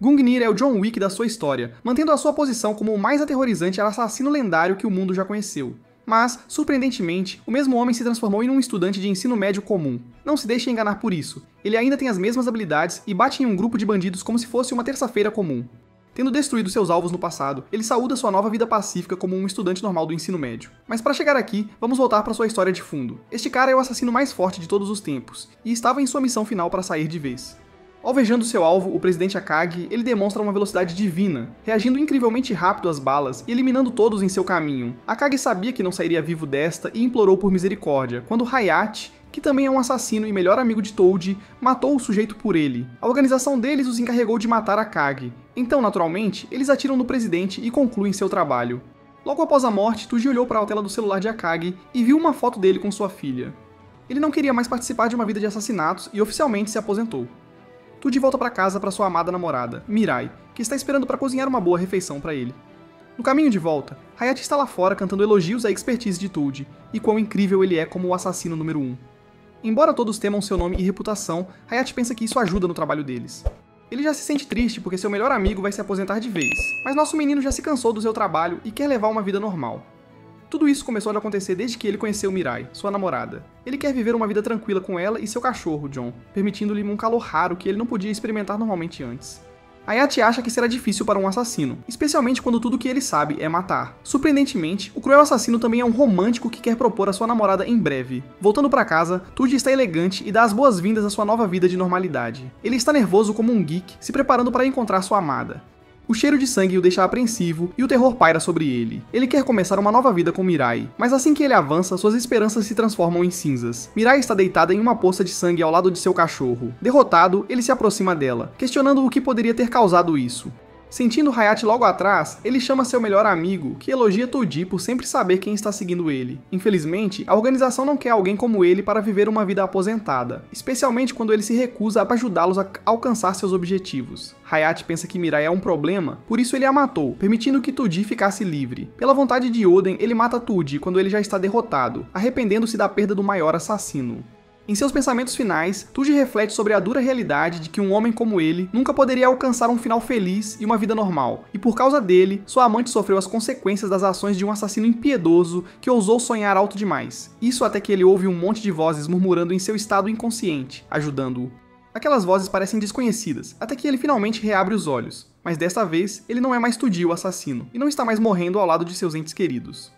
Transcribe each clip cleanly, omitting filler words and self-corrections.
Gungnir é o John Wick da sua história, mantendo a sua posição como o mais aterrorizante assassino lendário que o mundo já conheceu. Mas, surpreendentemente, o mesmo homem se transformou em um estudante de ensino médio comum. Não se deixe enganar por isso, ele ainda tem as mesmas habilidades e bate em um grupo de bandidos como se fosse uma terça-feira comum. Tendo destruído seus alvos no passado, ele saúda sua nova vida pacífica como um estudante normal do ensino médio. Mas para chegar aqui, vamos voltar para sua história de fundo. Este cara é o assassino mais forte de todos os tempos, e estava em sua missão final para sair de vez. Alvejando seu alvo, o presidente Akagi, ele demonstra uma velocidade divina, reagindo incrivelmente rápido às balas e eliminando todos em seu caminho. Akagi sabia que não sairia vivo desta e implorou por misericórdia, quando Hayate, que também é um assassino e melhor amigo de Toad, matou o sujeito por ele. A organização deles os encarregou de matar Akagi, então, naturalmente, eles atiram no presidente e concluem seu trabalho. Logo após a morte, Toad olhou para a tela do celular de Akagi e viu uma foto dele com sua filha. Ele não queria mais participar de uma vida de assassinatos e oficialmente se aposentou. Toad volta para casa para sua amada namorada, Mirai, que está esperando para cozinhar uma boa refeição para ele. No caminho de volta, Hayate está lá fora cantando elogios à expertise de Toad e quão incrível ele é como o assassino número 1. Embora todos temam seu nome e reputação, Hayate pensa que isso ajuda no trabalho deles. Ele já se sente triste porque seu melhor amigo vai se aposentar de vez, mas nosso menino já se cansou do seu trabalho e quer levar uma vida normal. Tudo isso começou a acontecer desde que ele conheceu Mirai, sua namorada. Ele quer viver uma vida tranquila com ela e seu cachorro, John, permitindo-lhe um calor raro que ele não podia experimentar normalmente antes. Hayate acha que será difícil para um assassino, especialmente quando tudo que ele sabe é matar. Surpreendentemente, o cruel assassino também é um romântico que quer propor a sua namorada em breve. Voltando para casa, Toad está elegante e dá as boas-vindas à sua nova vida de normalidade. Ele está nervoso como um geek, se preparando para encontrar sua amada. O cheiro de sangue o deixa apreensivo e o terror paira sobre ele. Ele quer começar uma nova vida com Mirai, mas assim que ele avança, suas esperanças se transformam em cinzas. Mirai está deitada em uma poça de sangue ao lado de seu cachorro. Derrotado, ele se aproxima dela, questionando o que poderia ter causado isso. Sentindo Hayate logo atrás, ele chama seu melhor amigo, que elogia Toad por sempre saber quem está seguindo ele. Infelizmente, a organização não quer alguém como ele para viver uma vida aposentada, especialmente quando ele se recusa a ajudá-los a alcançar seus objetivos. Hayate pensa que Mirai é um problema, por isso ele a matou, permitindo que Toad ficasse livre. Pela vontade de Oden, ele mata Toad quando ele já está derrotado, arrependendo-se da perda do maior assassino. Em seus pensamentos finais, Toad reflete sobre a dura realidade de que um homem como ele nunca poderia alcançar um final feliz e uma vida normal, e por causa dele, sua amante sofreu as consequências das ações de um assassino impiedoso que ousou sonhar alto demais. Isso até que ele ouve um monte de vozes murmurando em seu estado inconsciente, ajudando-o. Aquelas vozes parecem desconhecidas, até que ele finalmente reabre os olhos, mas desta vez ele não é mais Toad o assassino, e não está mais morrendo ao lado de seus entes queridos.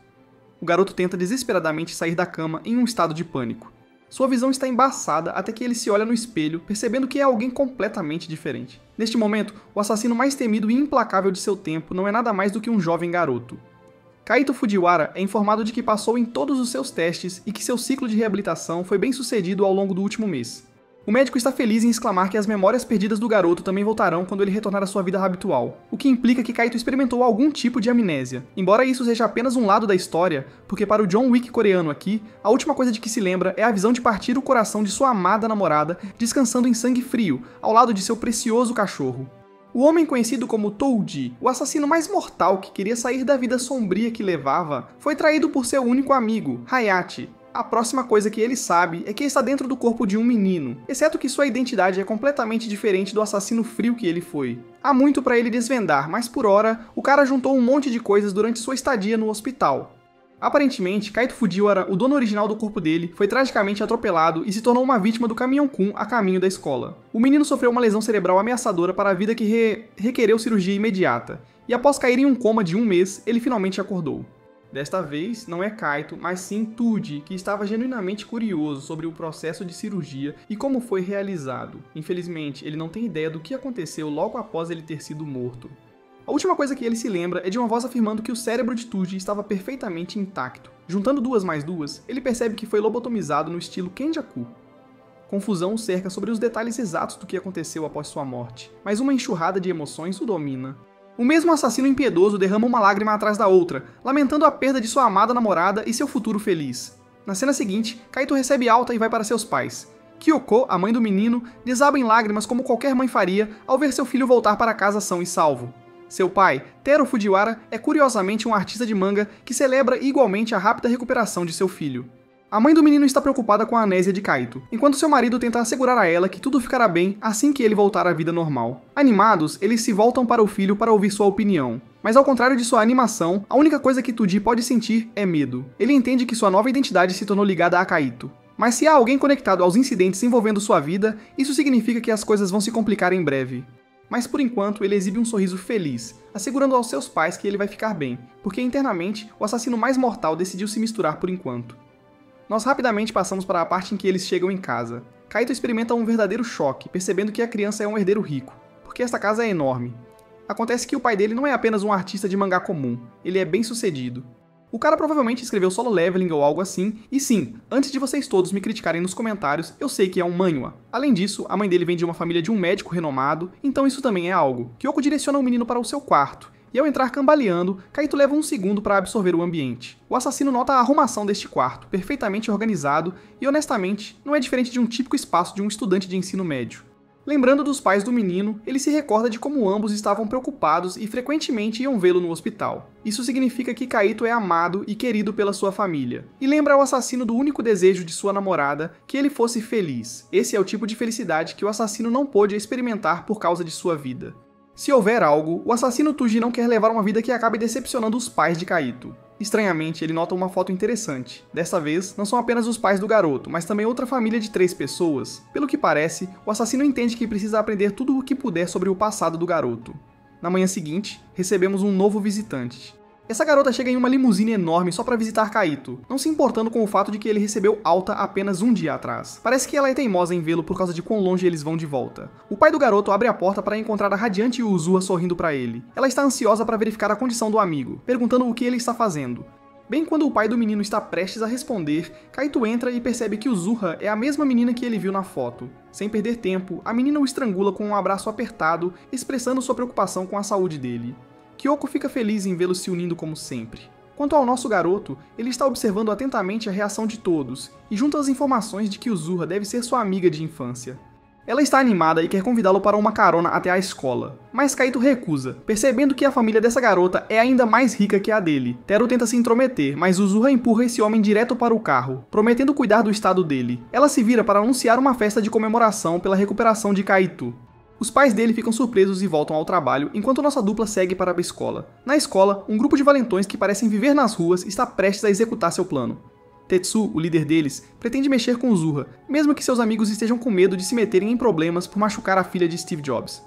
O garoto tenta desesperadamente sair da cama em um estado de pânico. Sua visão está embaçada até que ele se olha no espelho, percebendo que é alguém completamente diferente. Neste momento, o assassino mais temido e implacável de seu tempo não é nada mais do que um jovem garoto. Kaito Fujiwara é informado de que passou em todos os seus testes e que seu ciclo de reabilitação foi bem sucedido ao longo do último mês. O médico está feliz em exclamar que as memórias perdidas do garoto também voltarão quando ele retornar à sua vida habitual, o que implica que Kaito experimentou algum tipo de amnésia. Embora isso seja apenas um lado da história, porque para o John Wick coreano aqui, a última coisa de que se lembra é a visão de partir o coração de sua amada namorada descansando em sangue frio, ao lado de seu precioso cachorro. O homem conhecido como Toad, o assassino mais mortal que queria sair da vida sombria que levava, foi traído por seu único amigo, Hayate. A próxima coisa que ele sabe é que está dentro do corpo de um menino, exceto que sua identidade é completamente diferente do assassino frio que ele foi. Há muito para ele desvendar, mas por hora, o cara juntou um monte de coisas durante sua estadia no hospital. Aparentemente, Kaito Fujiwara, o dono original do corpo dele, foi tragicamente atropelado e se tornou uma vítima do caminhão-kun a caminho da escola. O menino sofreu uma lesão cerebral ameaçadora para a vida que requereu cirurgia imediata, e após cair em um coma de 1 mês, ele finalmente acordou. Desta vez, não é Kaito, mas sim Toad, que estava genuinamente curioso sobre o processo de cirurgia e como foi realizado. Infelizmente, ele não tem ideia do que aconteceu logo após ele ter sido morto. A última coisa que ele se lembra é de uma voz afirmando que o cérebro de Toad estava perfeitamente intacto. Juntando 2 mais 2, ele percebe que foi lobotomizado no estilo Kenjaku. Confusão o cerca sobre os detalhes exatos do que aconteceu após sua morte, mas uma enxurrada de emoções o domina. O mesmo assassino impiedoso derrama uma lágrima atrás da outra, lamentando a perda de sua amada namorada e seu futuro feliz. Na cena seguinte, Kaito recebe alta e vai para seus pais. Kyoko, a mãe do menino, desaba em lágrimas como qualquer mãe faria ao ver seu filho voltar para casa são e salvo. Seu pai, Tero Fujiwara, é curiosamente um artista de manga que celebra igualmente a rápida recuperação de seu filho. A mãe do menino está preocupada com a amnésia de Kaito, enquanto seu marido tenta assegurar a ela que tudo ficará bem assim que ele voltar à vida normal. Animados, eles se voltam para o filho para ouvir sua opinião. Mas ao contrário de sua animação, a única coisa que Tuji pode sentir é medo. Ele entende que sua nova identidade se tornou ligada a Kaito. Mas se há alguém conectado aos incidentes envolvendo sua vida, isso significa que as coisas vão se complicar em breve. Mas por enquanto ele exibe um sorriso feliz, assegurando aos seus pais que ele vai ficar bem, porque internamente o assassino mais mortal decidiu se misturar por enquanto. Nós rapidamente passamos para a parte em que eles chegam em casa. Kaito experimenta um verdadeiro choque, percebendo que a criança é um herdeiro rico, porque esta casa é enorme. Acontece que o pai dele não é apenas um artista de mangá comum, ele é bem sucedido. O cara provavelmente escreveu Solo Leveling ou algo assim, e sim, antes de vocês todos me criticarem nos comentários, eu sei que é um manhwa. Além disso, a mãe dele vem de uma família de um médico renomado, então isso também é algo. Kyoko direciona o menino para o seu quarto, e ao entrar cambaleando, Kaito leva um segundo para absorver o ambiente. O assassino nota a arrumação deste quarto, perfeitamente organizado, e honestamente, não é diferente de um típico espaço de um estudante de ensino médio. Lembrando dos pais do menino, ele se recorda de como ambos estavam preocupados e frequentemente iam vê-lo no hospital. Isso significa que Kaito é amado e querido pela sua família. E lembra ao assassino do único desejo de sua namorada, que ele fosse feliz. Esse é o tipo de felicidade que o assassino não pôde experimentar por causa de sua vida. Se houver algo, o assassino Tuji não quer levar uma vida que acabe decepcionando os pais de Kaito. Estranhamente, ele nota uma foto interessante. Desta vez, não são apenas os pais do garoto, mas também outra família de 3 pessoas. Pelo que parece, o assassino entende que precisa aprender tudo o que puder sobre o passado do garoto. Na manhã seguinte, recebemos um novo visitante. Essa garota chega em uma limusine enorme só para visitar Kaito, não se importando com o fato de que ele recebeu alta apenas um dia atrás. Parece que ela é teimosa em vê-lo por causa de quão longe eles vão de volta. O pai do garoto abre a porta para encontrar a radiante Uzuha sorrindo para ele. Ela está ansiosa para verificar a condição do amigo, perguntando o que ele está fazendo. Bem quando o pai do menino está prestes a responder, Kaito entra e percebe que Uzuha é a mesma menina que ele viu na foto. Sem perder tempo, a menina o estrangula com um abraço apertado, expressando sua preocupação com a saúde dele. Kyoko fica feliz em vê-los se unindo como sempre. Quanto ao nosso garoto, ele está observando atentamente a reação de todos, e junta as informações de que Uzuha deve ser sua amiga de infância. Ela está animada e quer convidá-lo para uma carona até a escola, mas Kaito recusa, percebendo que a família dessa garota é ainda mais rica que a dele. Teru tenta se intrometer, mas Uzuha empurra esse homem direto para o carro, prometendo cuidar do estado dele. Ela se vira para anunciar uma festa de comemoração pela recuperação de Kaito. Os pais dele ficam surpresos e voltam ao trabalho, enquanto nossa dupla segue para a escola. Na escola, um grupo de valentões que parecem viver nas ruas está prestes a executar seu plano. Tetsu, o líder deles, pretende mexer com Uzuha, mesmo que seus amigos estejam com medo de se meterem em problemas por machucar a filha de Steve Jobs.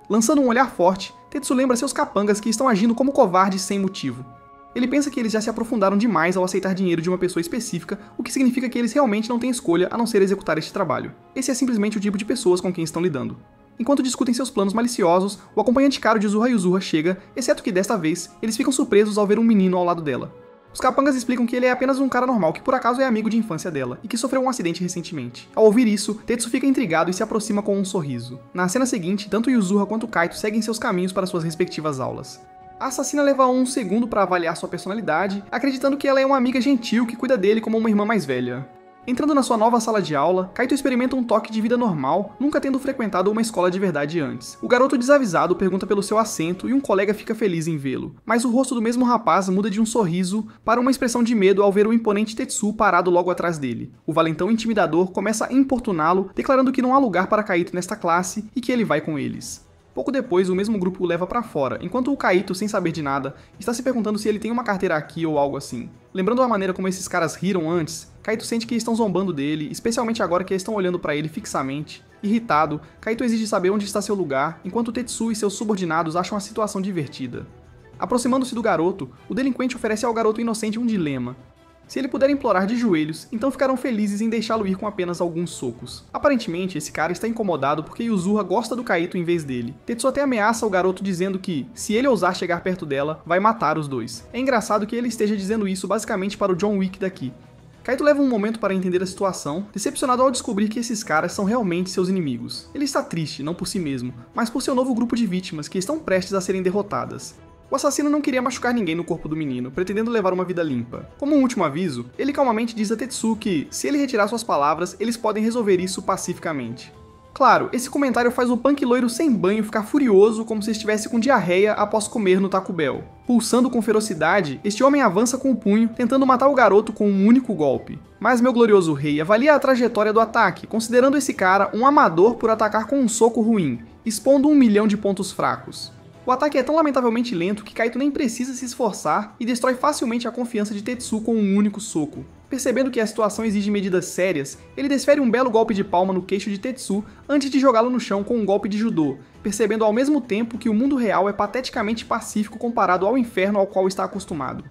Lançando um olhar forte, Tetsu lembra seus capangas que estão agindo como covardes sem motivo. Ele pensa que eles já se aprofundaram demais ao aceitar dinheiro de uma pessoa específica, o que significa que eles realmente não têm escolha a não ser executar este trabalho. Esse é simplesmente o tipo de pessoas com quem estão lidando. Enquanto discutem seus planos maliciosos, o acompanhante caro de Uzuha Yuzuha chega, exceto que desta vez, eles ficam surpresos ao ver um menino ao lado dela. Os capangas explicam que ele é apenas um cara normal que por acaso é amigo de infância dela, e que sofreu um acidente recentemente. Ao ouvir isso, Tetsu fica intrigado e se aproxima com um sorriso. Na cena seguinte, tanto Yuzuha quanto Kaito seguem seus caminhos para suas respectivas aulas. A assassina leva um segundo para avaliar sua personalidade, acreditando que ela é uma amiga gentil que cuida dele como uma irmã mais velha. Entrando na sua nova sala de aula, Kaito experimenta um toque de vida normal, nunca tendo frequentado uma escola de verdade antes. O garoto desavisado pergunta pelo seu assento e um colega fica feliz em vê-lo, mas o rosto do mesmo rapaz muda de um sorriso para uma expressão de medo ao ver o imponente Tetsu parado logo atrás dele. O valentão intimidador começa a importuná-lo, declarando que não há lugar para Kaito nesta classe e que ele vai com eles. Pouco depois, o mesmo grupo o leva pra fora, enquanto o Kaito, sem saber de nada, está se perguntando se ele tem uma carteira aqui ou algo assim. Lembrando a maneira como esses caras riram antes, Kaito sente que estão zombando dele, especialmente agora que estão olhando pra ele fixamente. Irritado, Kaito exige saber onde está seu lugar, enquanto Tetsu e seus subordinados acham a situação divertida. Aproximando-se do garoto, o delinquente oferece ao garoto inocente um dilema. Se ele puder implorar de joelhos, então ficarão felizes em deixá-lo ir com apenas alguns socos. Aparentemente, esse cara está incomodado porque Yuzuha gosta do Kaito em vez dele. Tetsu até ameaça o garoto dizendo que, se ele ousar chegar perto dela, vai matar os dois. É engraçado que ele esteja dizendo isso basicamente para o John Wick daqui. Kaito leva um momento para entender a situação, decepcionado ao descobrir que esses caras são realmente seus inimigos. Ele está triste, não por si mesmo, mas por seu novo grupo de vítimas que estão prestes a serem derrotadas. O assassino não queria machucar ninguém no corpo do menino, pretendendo levar uma vida limpa. Como um último aviso, ele calmamente diz a Tetsu que, se ele retirar suas palavras, eles podem resolver isso pacificamente. Claro, esse comentário faz o punk loiro sem banho ficar furioso como se estivesse com diarreia após comer no Taco Bell. Pulsando com ferocidade, este homem avança com o punho, tentando matar o garoto com um único golpe. Mas meu glorioso rei avalia a trajetória do ataque, considerando esse cara um amador por atacar com um soco ruim, expondo 1 milhão de pontos fracos. O ataque é tão lamentavelmente lento que Kaito nem precisa se esforçar e destrói facilmente a confiança de Tetsu com um único soco. Percebendo que a situação exige medidas sérias, ele desfere um belo golpe de palma no queixo de Tetsu antes de jogá-lo no chão com um golpe de judô, percebendo ao mesmo tempo que o mundo real é pateticamente pacífico comparado ao inferno ao qual está acostumado.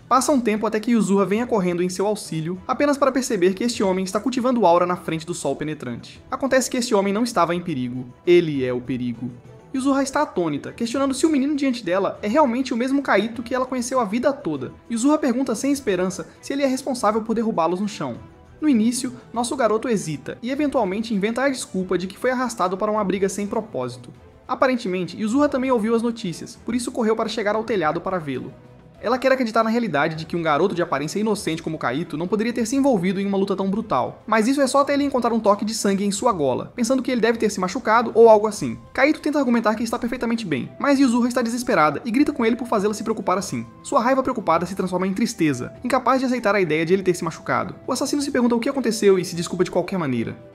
Passa um tempo até que Yuzura venha correndo em seu auxílio, apenas para perceber que este homem está cultivando aura na frente do sol penetrante. Acontece que este homem não estava em perigo, ele é o perigo. Yuzura está atônita, questionando se o menino diante dela é realmente o mesmo Kaito que ela conheceu a vida toda. Yuzura pergunta sem esperança se ele é responsável por derrubá-los no chão. No início, nosso garoto hesita e eventualmente inventa a desculpa de que foi arrastado para uma briga sem propósito. Aparentemente, Yuzura também ouviu as notícias, por isso correu para chegar ao telhado para vê-lo. Ela quer acreditar na realidade de que um garoto de aparência inocente como Kaito não poderia ter se envolvido em uma luta tão brutal, mas isso é só até ele encontrar um toque de sangue em sua gola, pensando que ele deve ter se machucado ou algo assim. Kaito tenta argumentar que está perfeitamente bem, mas Yuzura está desesperada e grita com ele por fazê-la se preocupar assim. Sua raiva preocupada se transforma em tristeza, incapaz de aceitar a ideia de ele ter se machucado. O assassino se pergunta o que aconteceu e se desculpa de qualquer maneira.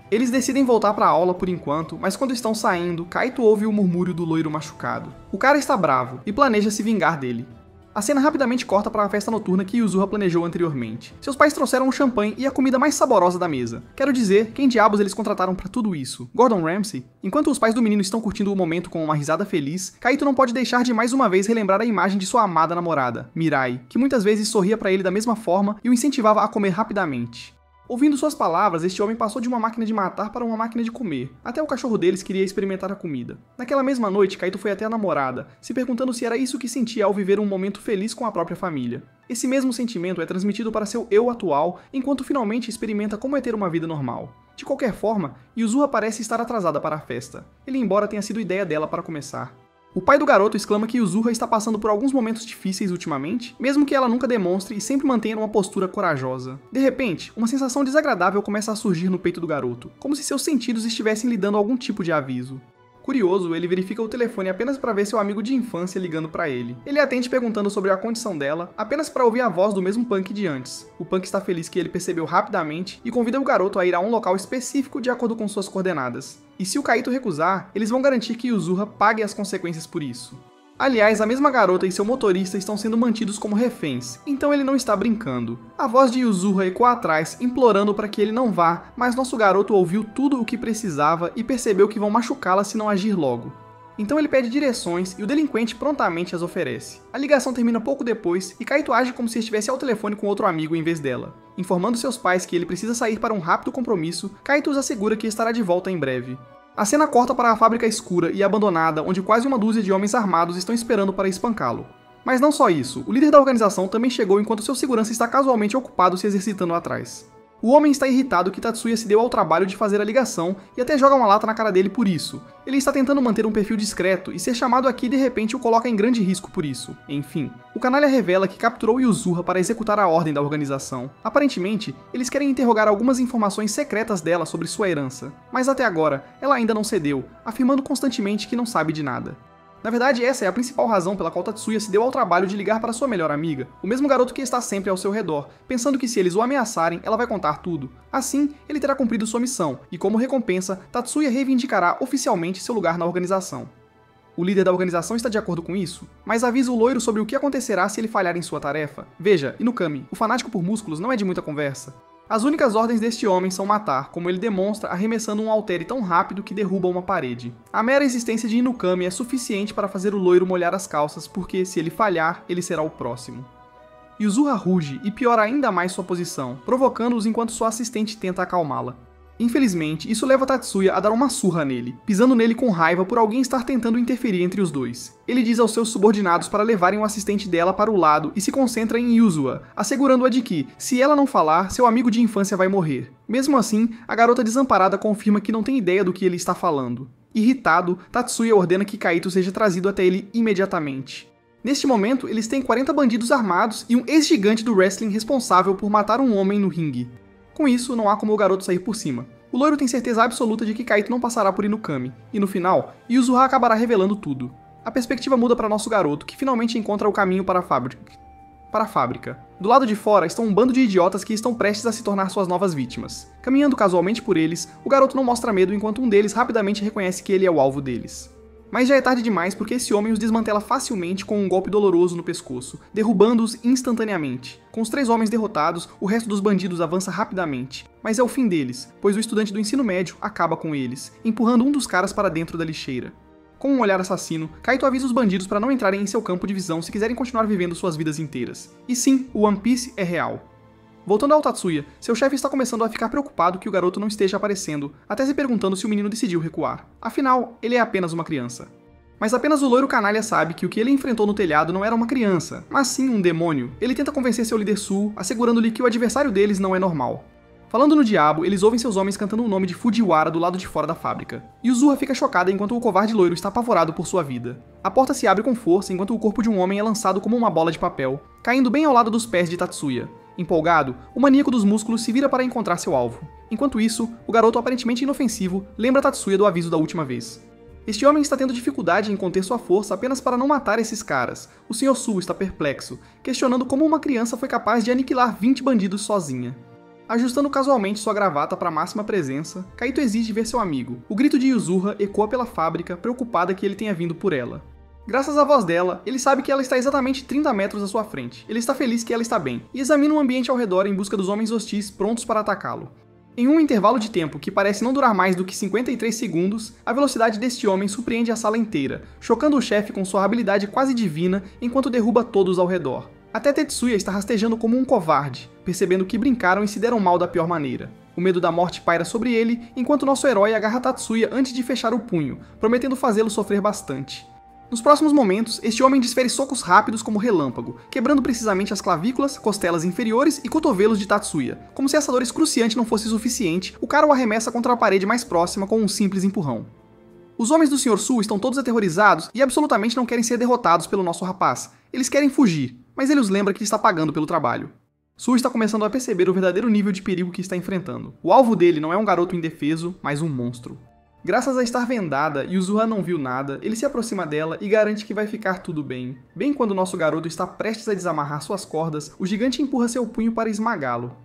Eles decidem voltar para a aula por enquanto, mas quando estão saindo, Kaito ouve o murmúrio do loiro machucado. O cara está bravo e planeja se vingar dele. A cena rapidamente corta para a festa noturna que Yuzura planejou anteriormente. Seus pais trouxeram um champanhe e a comida mais saborosa da mesa. Quero dizer, quem diabos eles contrataram para tudo isso? Gordon Ramsay? Enquanto os pais do menino estão curtindo o momento com uma risada feliz, Kaito não pode deixar de mais uma vez relembrar a imagem de sua amada namorada, Mirai, que muitas vezes sorria para ele da mesma forma e o incentivava a comer rapidamente. Ouvindo suas palavras, este homem passou de uma máquina de matar para uma máquina de comer. Até o cachorro deles queria experimentar a comida. Naquela mesma noite, Kaito foi até a namorada, se perguntando se era isso que sentia ao viver um momento feliz com a própria família. Esse mesmo sentimento é transmitido para seu eu atual, enquanto finalmente experimenta como é ter uma vida normal. De qualquer forma, Yuzura parece estar atrasada para a festa. Ele embora tenha sido ideia dela para começar. O pai do garoto exclama que Yuzura está passando por alguns momentos difíceis ultimamente, mesmo que ela nunca demonstre e sempre mantenha uma postura corajosa. De repente, uma sensação desagradável começa a surgir no peito do garoto, como se seus sentidos estivessem lhe dando algum tipo de aviso. Curioso, ele verifica o telefone apenas para ver seu amigo de infância ligando para ele. Ele atende perguntando sobre a condição dela, apenas para ouvir a voz do mesmo punk de antes. O punk está feliz que ele percebeu rapidamente e convida o garoto a ir a um local específico de acordo com suas coordenadas. E se o Kaito recusar, eles vão garantir que Yuzura pague as consequências por isso. Aliás, a mesma garota e seu motorista estão sendo mantidos como reféns, então ele não está brincando. A voz de Yuzura ecoa atrás, implorando para que ele não vá, mas nosso garoto ouviu tudo o que precisava e percebeu que vão machucá-la se não agir logo. Então ele pede direções e o delinquente prontamente as oferece. A ligação termina pouco depois e Kaito age como se estivesse ao telefone com outro amigo em vez dela. Informando seus pais que ele precisa sair para um rápido compromisso, Kaito os assegura que estará de volta em breve. A cena corta para a fábrica escura e abandonada, onde quase uma dúzia de homens armados estão esperando para espancá-lo. Mas não só isso, o líder da organização também chegou enquanto seu segurança está casualmente ocupado se exercitando atrás. O homem está irritado que Tatsuya se deu ao trabalho de fazer a ligação e até joga uma lata na cara dele por isso. Ele está tentando manter um perfil discreto e ser chamado aqui de repente o coloca em grande risco por isso. Enfim, o canalha revela que capturou Yuzura para executar a ordem da organização. Aparentemente, eles querem interrogar algumas informações secretas dela sobre sua herança, mas até agora, ela ainda não cedeu, afirmando constantemente que não sabe de nada. Na verdade, essa é a principal razão pela qual Tatsuya se deu ao trabalho de ligar para sua melhor amiga, o mesmo garoto que está sempre ao seu redor, pensando que se eles o ameaçarem, ela vai contar tudo. Assim, ele terá cumprido sua missão, e como recompensa, Tatsuya reivindicará oficialmente seu lugar na organização. O líder da organização está de acordo com isso, mas avisa o loiro sobre o que acontecerá se ele falhar em sua tarefa. Veja, Inukami, o fanático por músculos não é de muita conversa. As únicas ordens deste homem são matar, como ele demonstra arremessando um haltere tão rápido que derruba uma parede. A mera existência de Inukami é suficiente para fazer o loiro molhar as calças, porque se ele falhar, ele será o próximo. Yuzura ruge e piora ainda mais sua posição, provocando-os enquanto sua assistente tenta acalmá-la. Infelizmente, isso leva Tatsuya a dar uma surra nele, pisando nele com raiva por alguém estar tentando interferir entre os dois. Ele diz aos seus subordinados para levarem o assistente dela para o lado e se concentra em Yuzura, assegurando-a de que, se ela não falar, seu amigo de infância vai morrer. Mesmo assim, a garota desamparada confirma que não tem ideia do que ele está falando. Irritado, Tatsuya ordena que Kaito seja trazido até ele imediatamente. Neste momento, eles têm 40 bandidos armados e um ex-gigante do wrestling responsável por matar um homem no ringue. Com isso, não há como o garoto sair por cima. O loiro tem certeza absoluta de que Kaito não passará por Inukami, e no final, Yuzuha acabará revelando tudo. A perspectiva muda para nosso garoto, que finalmente encontra o caminho para a fábrica. Do lado de fora estão um bando de idiotas que estão prestes a se tornar suas novas vítimas. Caminhando casualmente por eles, o garoto não mostra medo enquanto um deles rapidamente reconhece que ele é o alvo deles. Mas já é tarde demais porque esse homem os desmantela facilmente com um golpe doloroso no pescoço, derrubando-os instantaneamente. Com os 3 homens derrotados, o resto dos bandidos avança rapidamente. Mas é o fim deles, pois o estudante do ensino médio acaba com eles, empurrando um dos caras para dentro da lixeira. Com um olhar assassino, Kaito avisa os bandidos para não entrarem em seu campo de visão se quiserem continuar vivendo suas vidas inteiras. E sim, o One Piece é real. Voltando ao Tatsuya, seu chefe está começando a ficar preocupado que o garoto não esteja aparecendo, até se perguntando se o menino decidiu recuar. Afinal, ele é apenas uma criança. Mas apenas o loiro canalha sabe que o que ele enfrentou no telhado não era uma criança, mas sim um demônio. Ele tenta convencer seu líder Sul, assegurando-lhe que o adversário deles não é normal. Falando no diabo, eles ouvem seus homens cantando o nome de Fujiwara do lado de fora da fábrica. Yuzuha fica chocada enquanto o covarde loiro está apavorado por sua vida. A porta se abre com força enquanto o corpo de um homem é lançado como uma bola de papel, caindo bem ao lado dos pés de Tatsuya. Empolgado, o maníaco dos músculos se vira para encontrar seu alvo. Enquanto isso, o garoto aparentemente inofensivo lembra Tatsuya do aviso da última vez. Este homem está tendo dificuldade em conter sua força apenas para não matar esses caras. O Sr. Su está perplexo, questionando como uma criança foi capaz de aniquilar 20 bandidos sozinha. Ajustando casualmente sua gravata para máxima presença, Kaito exige ver seu amigo. O grito de Yuzuha ecoa pela fábrica, preocupada que ele tenha vindo por ela. Graças à voz dela, ele sabe que ela está exatamente 30 metros à sua frente. Ele está feliz que ela está bem, e examina o ambiente ao redor em busca dos homens hostis prontos para atacá-lo. Em um intervalo de tempo que parece não durar mais do que 53 segundos, a velocidade deste homem surpreende a sala inteira, chocando o chefe com sua habilidade quase divina enquanto derruba todos ao redor. Até Tetsuya está rastejando como um covarde, percebendo que brincaram e se deram mal da pior maneira. O medo da morte paira sobre ele, enquanto nosso herói agarra Tatsuya antes de fechar o punho, prometendo fazê-lo sofrer bastante. Nos próximos momentos, este homem desfere socos rápidos como relâmpago, quebrando precisamente as clavículas, costelas inferiores e cotovelos de Tatsuya. Como se essa dor excruciante não fosse suficiente, o cara o arremessa contra a parede mais próxima com um simples empurrão. Os homens do Sr. Su estão todos aterrorizados e absolutamente não querem ser derrotados pelo nosso rapaz. Eles querem fugir, mas ele os lembra que está pagando pelo trabalho. Su está começando a perceber o verdadeiro nível de perigo que está enfrentando. O alvo dele não é um garoto indefeso, mas um monstro. Graças a estar vendada, Yuzuha não viu nada, ele se aproxima dela e garante que vai ficar tudo bem. Bem quando nosso garoto está prestes a desamarrar suas cordas, o gigante empurra seu punho para esmagá-lo.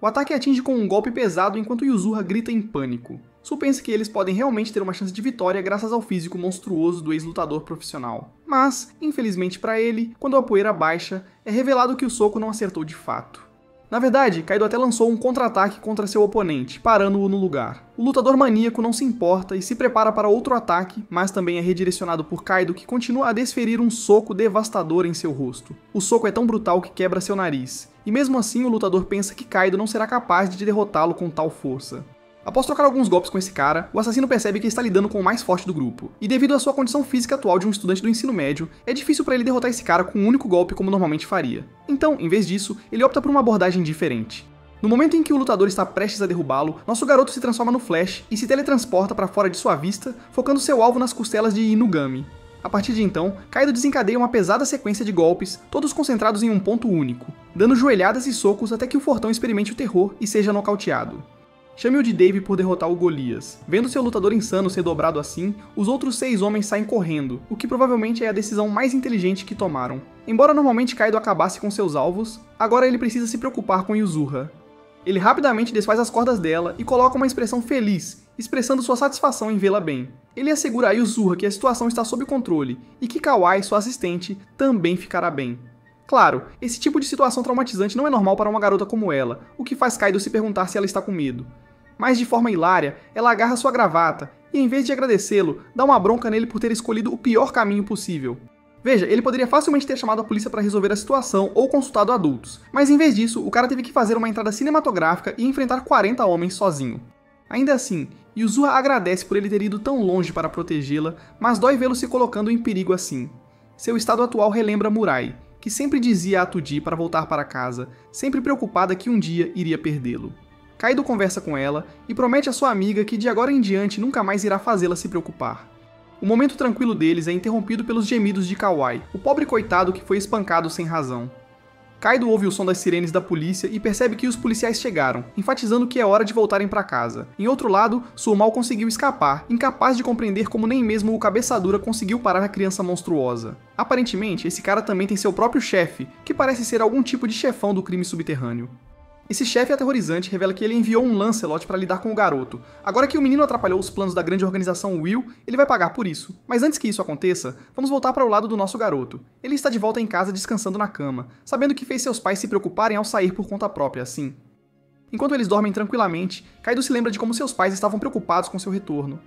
O ataque atinge com um golpe pesado enquanto Yuzuha grita em pânico. Su pensa que eles podem realmente ter uma chance de vitória graças ao físico monstruoso do ex-lutador profissional. Mas, infelizmente para ele, quando a poeira baixa, é revelado que o soco não acertou de fato. Na verdade, Kaido até lançou um contra-ataque contra seu oponente, parando-o no lugar. O lutador maníaco não se importa e se prepara para outro ataque, mas também é redirecionado por Kaido, que continua a desferir um soco devastador em seu rosto. O soco é tão brutal que quebra seu nariz, e mesmo assim o lutador pensa que Kaido não será capaz de derrotá-lo com tal força. Após trocar alguns golpes com esse cara, o assassino percebe que está lidando com o mais forte do grupo, e devido à sua condição física atual de um estudante do ensino médio, é difícil para ele derrotar esse cara com um único golpe como normalmente faria. Então, em vez disso, ele opta por uma abordagem diferente. No momento em que o lutador está prestes a derrubá-lo, nosso garoto se transforma no Flash e se teletransporta para fora de sua vista, focando seu alvo nas costelas de Inugami. A partir de então, Kaido desencadeia uma pesada sequência de golpes, todos concentrados em um ponto único, dando joelhadas e socos até que o fortão experimente o terror e seja nocauteado. Chame-o de Dave por derrotar o Golias. Vendo seu lutador insano ser dobrado assim, os outros 6 homens saem correndo, o que provavelmente é a decisão mais inteligente que tomaram. Embora normalmente Kaido acabasse com seus alvos, agora ele precisa se preocupar com Yuzuha. Ele rapidamente desfaz as cordas dela e coloca uma expressão feliz, expressando sua satisfação em vê-la bem. Ele assegura a Yuzuha que a situação está sob controle e que Kawai, sua assistente, também ficará bem. Claro, esse tipo de situação traumatizante não é normal para uma garota como ela, o que faz Kaido se perguntar se ela está com medo. Mas de forma hilária, ela agarra sua gravata e, em vez de agradecê-lo, dá uma bronca nele por ter escolhido o pior caminho possível. Veja, ele poderia facilmente ter chamado a polícia para resolver a situação ou consultado adultos, mas em vez disso, o cara teve que fazer uma entrada cinematográfica e enfrentar 40 homens sozinho. Ainda assim, Yuzuha agradece por ele ter ido tão longe para protegê-la, mas dói vê-lo se colocando em perigo assim. Seu estado atual relembra Murai, que sempre dizia a Tuji para voltar para casa, sempre preocupada que um dia iria perdê-lo. Kaido conversa com ela e promete à sua amiga que de agora em diante nunca mais irá fazê-la se preocupar. O momento tranquilo deles é interrompido pelos gemidos de Kawai, o pobre coitado que foi espancado sem razão. Kaido ouve o som das sirenes da polícia e percebe que os policiais chegaram, enfatizando que é hora de voltarem para casa. Em outro lado, Sumal conseguiu escapar, incapaz de compreender como nem mesmo o Cabeça Dura conseguiu parar a criança monstruosa. Aparentemente, esse cara também tem seu próprio chefe, que parece ser algum tipo de chefão do crime subterrâneo. Esse chefe aterrorizante revela que ele enviou um Lancelot para lidar com o garoto. Agora que o menino atrapalhou os planos da grande organização Will, ele vai pagar por isso. Mas antes que isso aconteça, vamos voltar para o lado do nosso garoto. Ele está de volta em casa descansando na cama, sabendo que fez seus pais se preocuparem ao sair por conta própria, assim. Enquanto eles dormem tranquilamente, Kaido se lembra de como seus pais estavam preocupados com seu retorno.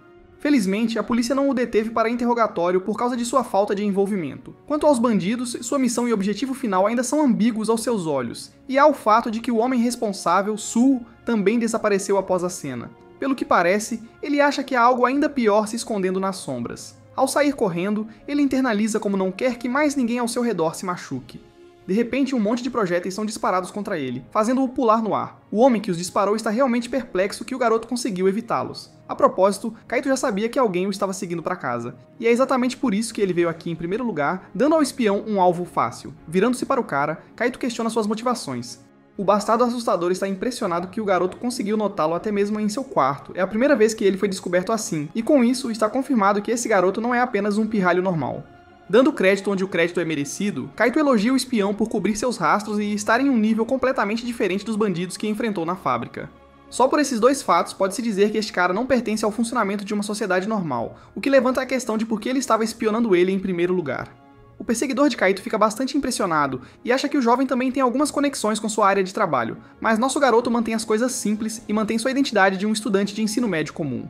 Felizmente, a polícia não o deteve para interrogatório por causa de sua falta de envolvimento. Quanto aos bandidos, sua missão e objetivo final ainda são ambíguos aos seus olhos, e há o fato de que o homem responsável, Sul, também desapareceu após a cena. Pelo que parece, ele acha que há algo ainda pior se escondendo nas sombras. Ao sair correndo, ele internaliza como não quer que mais ninguém ao seu redor se machuque. De repente, um monte de projéteis são disparados contra ele, fazendo-o pular no ar. O homem que os disparou está realmente perplexo que o garoto conseguiu evitá-los. A propósito, Kaito já sabia que alguém o estava seguindo para casa, e é exatamente por isso que ele veio aqui em primeiro lugar, dando ao espião um alvo fácil. Virando-se para o cara, Kaito questiona suas motivações. O bastardo assustador está impressionado que o garoto conseguiu notá-lo até mesmo em seu quarto. É a primeira vez que ele foi descoberto assim, e com isso está confirmado que esse garoto não é apenas um pirralho normal. Dando crédito onde o crédito é merecido, Kaito elogia o espião por cobrir seus rastros e estar em um nível completamente diferente dos bandidos que enfrentou na fábrica. Só por esses dois fatos pode-se dizer que este cara não pertence ao funcionamento de uma sociedade normal, o que levanta a questão de por que ele estava espionando ele em primeiro lugar. O perseguidor de Kaito fica bastante impressionado e acha que o jovem também tem algumas conexões com sua área de trabalho, mas nosso garoto mantém as coisas simples e mantém sua identidade de um estudante de ensino médio comum.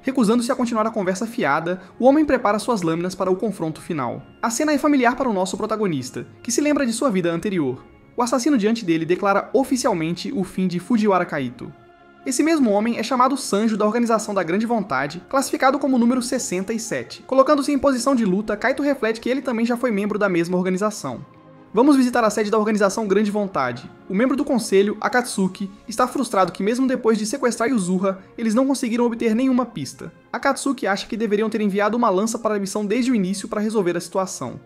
Recusando-se a continuar a conversa fiada, o homem prepara suas lâminas para o confronto final. A cena é familiar para o nosso protagonista, que se lembra de sua vida anterior. O assassino diante dele declara oficialmente o fim de Fujiwara Kaito. Esse mesmo homem é chamado Sanjo da Organização da Grande Vontade, classificado como número 67. Colocando-se em posição de luta, Kaito reflete que ele também já foi membro da mesma organização. Vamos visitar a sede da Organização Grande Vontade. O membro do conselho, Akatsuki, está frustrado que mesmo depois de sequestrar Yuzuha, eles não conseguiram obter nenhuma pista. Akatsuki acha que deveriam ter enviado uma lança para a missão desde o início para resolver a situação.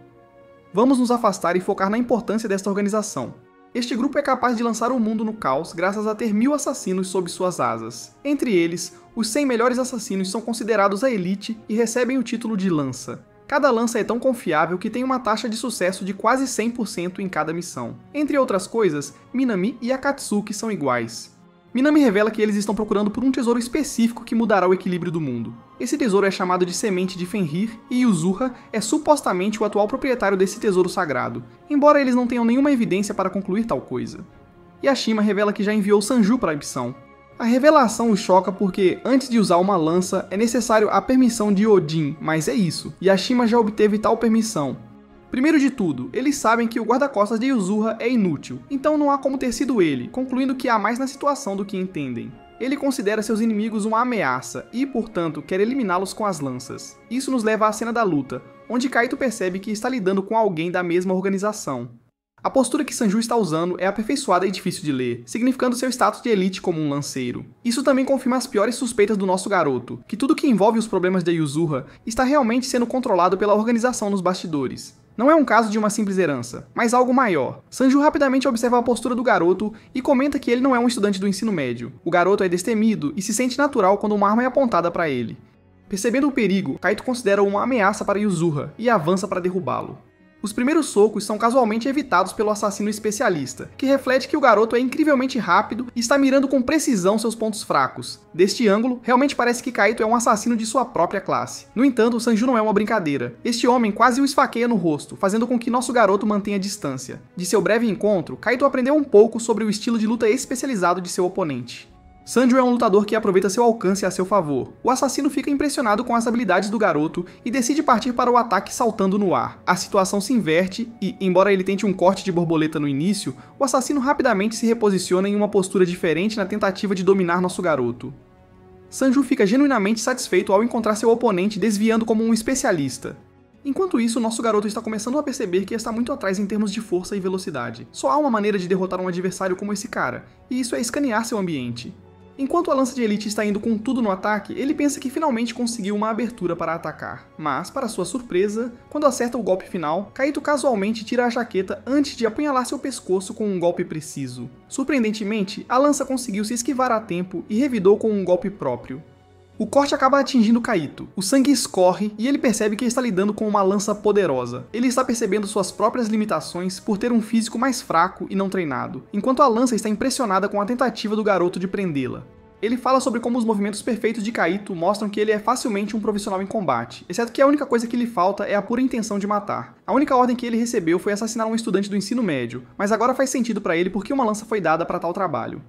Vamos nos afastar e focar na importância desta organização. Este grupo é capaz de lançar o mundo no caos graças a ter 1000 assassinos sob suas asas. Entre eles, os 100 melhores assassinos são considerados a elite e recebem o título de lança. Cada lança é tão confiável que tem uma taxa de sucesso de quase 100% em cada missão. Entre outras coisas, Minami e Akatsuki são iguais. Minami revela que eles estão procurando por um tesouro específico que mudará o equilíbrio do mundo. Esse tesouro é chamado de Semente de Fenrir e Yuzuha é supostamente o atual proprietário desse tesouro sagrado, embora eles não tenham nenhuma evidência para concluir tal coisa. Yashima revela que já enviou Sanju para a missão. A revelação o choca porque, antes de usar uma lança, é necessário a permissão de Odin, mas é isso, Yashima já obteve tal permissão. Primeiro de tudo, eles sabem que o guarda-costas de Yuzuha é inútil, então não há como ter sido ele, concluindo que há mais na situação do que entendem. Ele considera seus inimigos uma ameaça e, portanto, quer eliminá-los com as lanças. Isso nos leva à cena da luta, onde Kaito percebe que está lidando com alguém da mesma organização. A postura que Sanju está usando é aperfeiçoada e difícil de ler, significando seu status de elite como um lanceiro. Isso também confirma as piores suspeitas do nosso garoto, que tudo que envolve os problemas de Yuzuha está realmente sendo controlado pela organização nos bastidores. Não é um caso de uma simples herança, mas algo maior. Sanju rapidamente observa a postura do garoto e comenta que ele não é um estudante do ensino médio. O garoto é destemido e se sente natural quando uma arma é apontada para ele. Percebendo o perigo, Kaito considera uma ameaça para Yuzuha e avança para derrubá-lo. Os primeiros socos são casualmente evitados pelo assassino especialista, que reflete que o garoto é incrivelmente rápido e está mirando com precisão seus pontos fracos. Deste ângulo, realmente parece que Kaito é um assassino de sua própria classe. No entanto, Sanju não é uma brincadeira. Este homem quase o esfaqueia no rosto, fazendo com que nosso garoto mantenha distância. De seu breve encontro, Kaito aprendeu um pouco sobre o estilo de luta especializado de seu oponente. Sanju é um lutador que aproveita seu alcance a seu favor. O assassino fica impressionado com as habilidades do garoto e decide partir para o ataque saltando no ar. A situação se inverte e, embora ele tente um corte de borboleta no início, o assassino rapidamente se reposiciona em uma postura diferente na tentativa de dominar nosso garoto. Sanju fica genuinamente satisfeito ao encontrar seu oponente desviando como um especialista. Enquanto isso, nosso garoto está começando a perceber que está muito atrás em termos de força e velocidade. Só há uma maneira de derrotar um adversário como esse cara, e isso é escanear seu ambiente. Enquanto a lança de elite está indo com tudo no ataque, ele pensa que finalmente conseguiu uma abertura para atacar. Mas, para sua surpresa, quando acerta o golpe final, Kaito casualmente tira a jaqueta antes de apunhalar seu pescoço com um golpe preciso. Surpreendentemente, a lança conseguiu se esquivar a tempo e revidou com um golpe próprio. O corte acaba atingindo Kaito, o sangue escorre e ele percebe que está lidando com uma lança poderosa. Ele está percebendo suas próprias limitações por ter um físico mais fraco e não treinado, enquanto a lança está impressionada com a tentativa do garoto de prendê-la. Ele fala sobre como os movimentos perfeitos de Kaito mostram que ele é facilmente um profissional em combate, exceto que a única coisa que lhe falta é a pura intenção de matar. A única ordem que ele recebeu foi assassinar um estudante do ensino médio, mas agora faz sentido para ele porque uma lança foi dada para tal trabalho.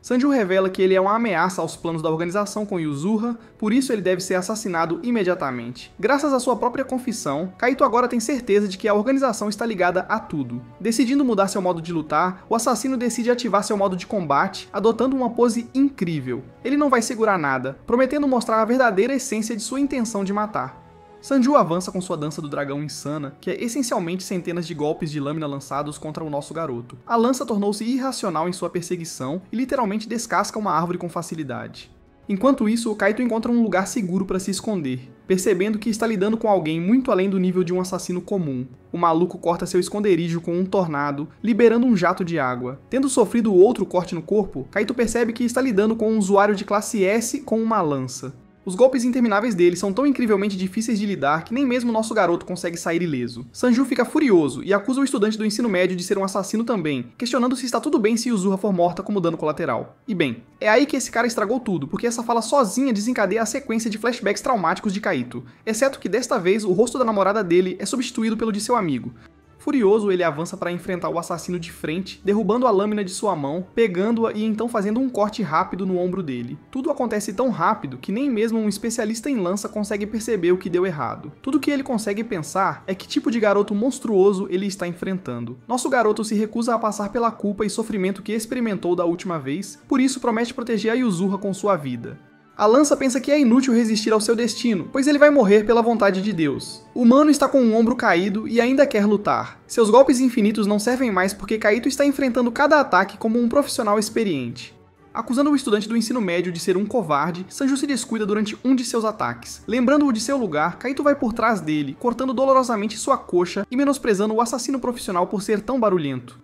Sanju revela que ele é uma ameaça aos planos da organização com Yuzuha, por isso ele deve ser assassinado imediatamente. Graças à sua própria confissão, Kaito agora tem certeza de que a organização está ligada a tudo. Decidindo mudar seu modo de lutar, o assassino decide ativar seu modo de combate, adotando uma pose incrível. Ele não vai segurar nada, prometendo mostrar a verdadeira essência de sua intenção de matar. Sanju avança com sua dança do dragão insana, que é essencialmente centenas de golpes de lâmina lançados contra o nosso garoto. A lança tornou-se irracional em sua perseguição e literalmente descasca uma árvore com facilidade. Enquanto isso, o Kaito encontra um lugar seguro para se esconder, percebendo que está lidando com alguém muito além do nível de um assassino comum. O maluco corta seu esconderijo com um tornado, liberando um jato de água. Tendo sofrido outro corte no corpo, Kaito percebe que está lidando com um usuário de classe S com uma lança. Os golpes intermináveis dele são tão incrivelmente difíceis de lidar que nem mesmo o nosso garoto consegue sair ileso. Sanju fica furioso e acusa o estudante do ensino médio de ser um assassino também, questionando se está tudo bem se Yuzuha for morta como dano colateral. E bem, é aí que esse cara estragou tudo, porque essa fala sozinha desencadeia a sequência de flashbacks traumáticos de Kaito, exceto que desta vez o rosto da namorada dele é substituído pelo de seu amigo. Furioso, ele avança para enfrentar o assassino de frente, derrubando a lâmina de sua mão, pegando-a e então fazendo um corte rápido no ombro dele. Tudo acontece tão rápido que nem mesmo um especialista em lança consegue perceber o que deu errado. Tudo que ele consegue pensar é que tipo de garoto monstruoso ele está enfrentando. Nosso garoto se recusa a passar pela culpa e sofrimento que experimentou da última vez, por isso promete proteger a Yuzuha com sua vida. A lança pensa que é inútil resistir ao seu destino, pois ele vai morrer pela vontade de Deus. O humano está com um ombro caído e ainda quer lutar. Seus golpes infinitos não servem mais porque Kaito está enfrentando cada ataque como um profissional experiente. Acusando o estudante do ensino médio de ser um covarde, Sanju se descuida durante um de seus ataques. Lembrando-o de seu lugar, Kaito vai por trás dele, cortando dolorosamente sua coxa e menosprezando o assassino profissional por ser tão barulhento.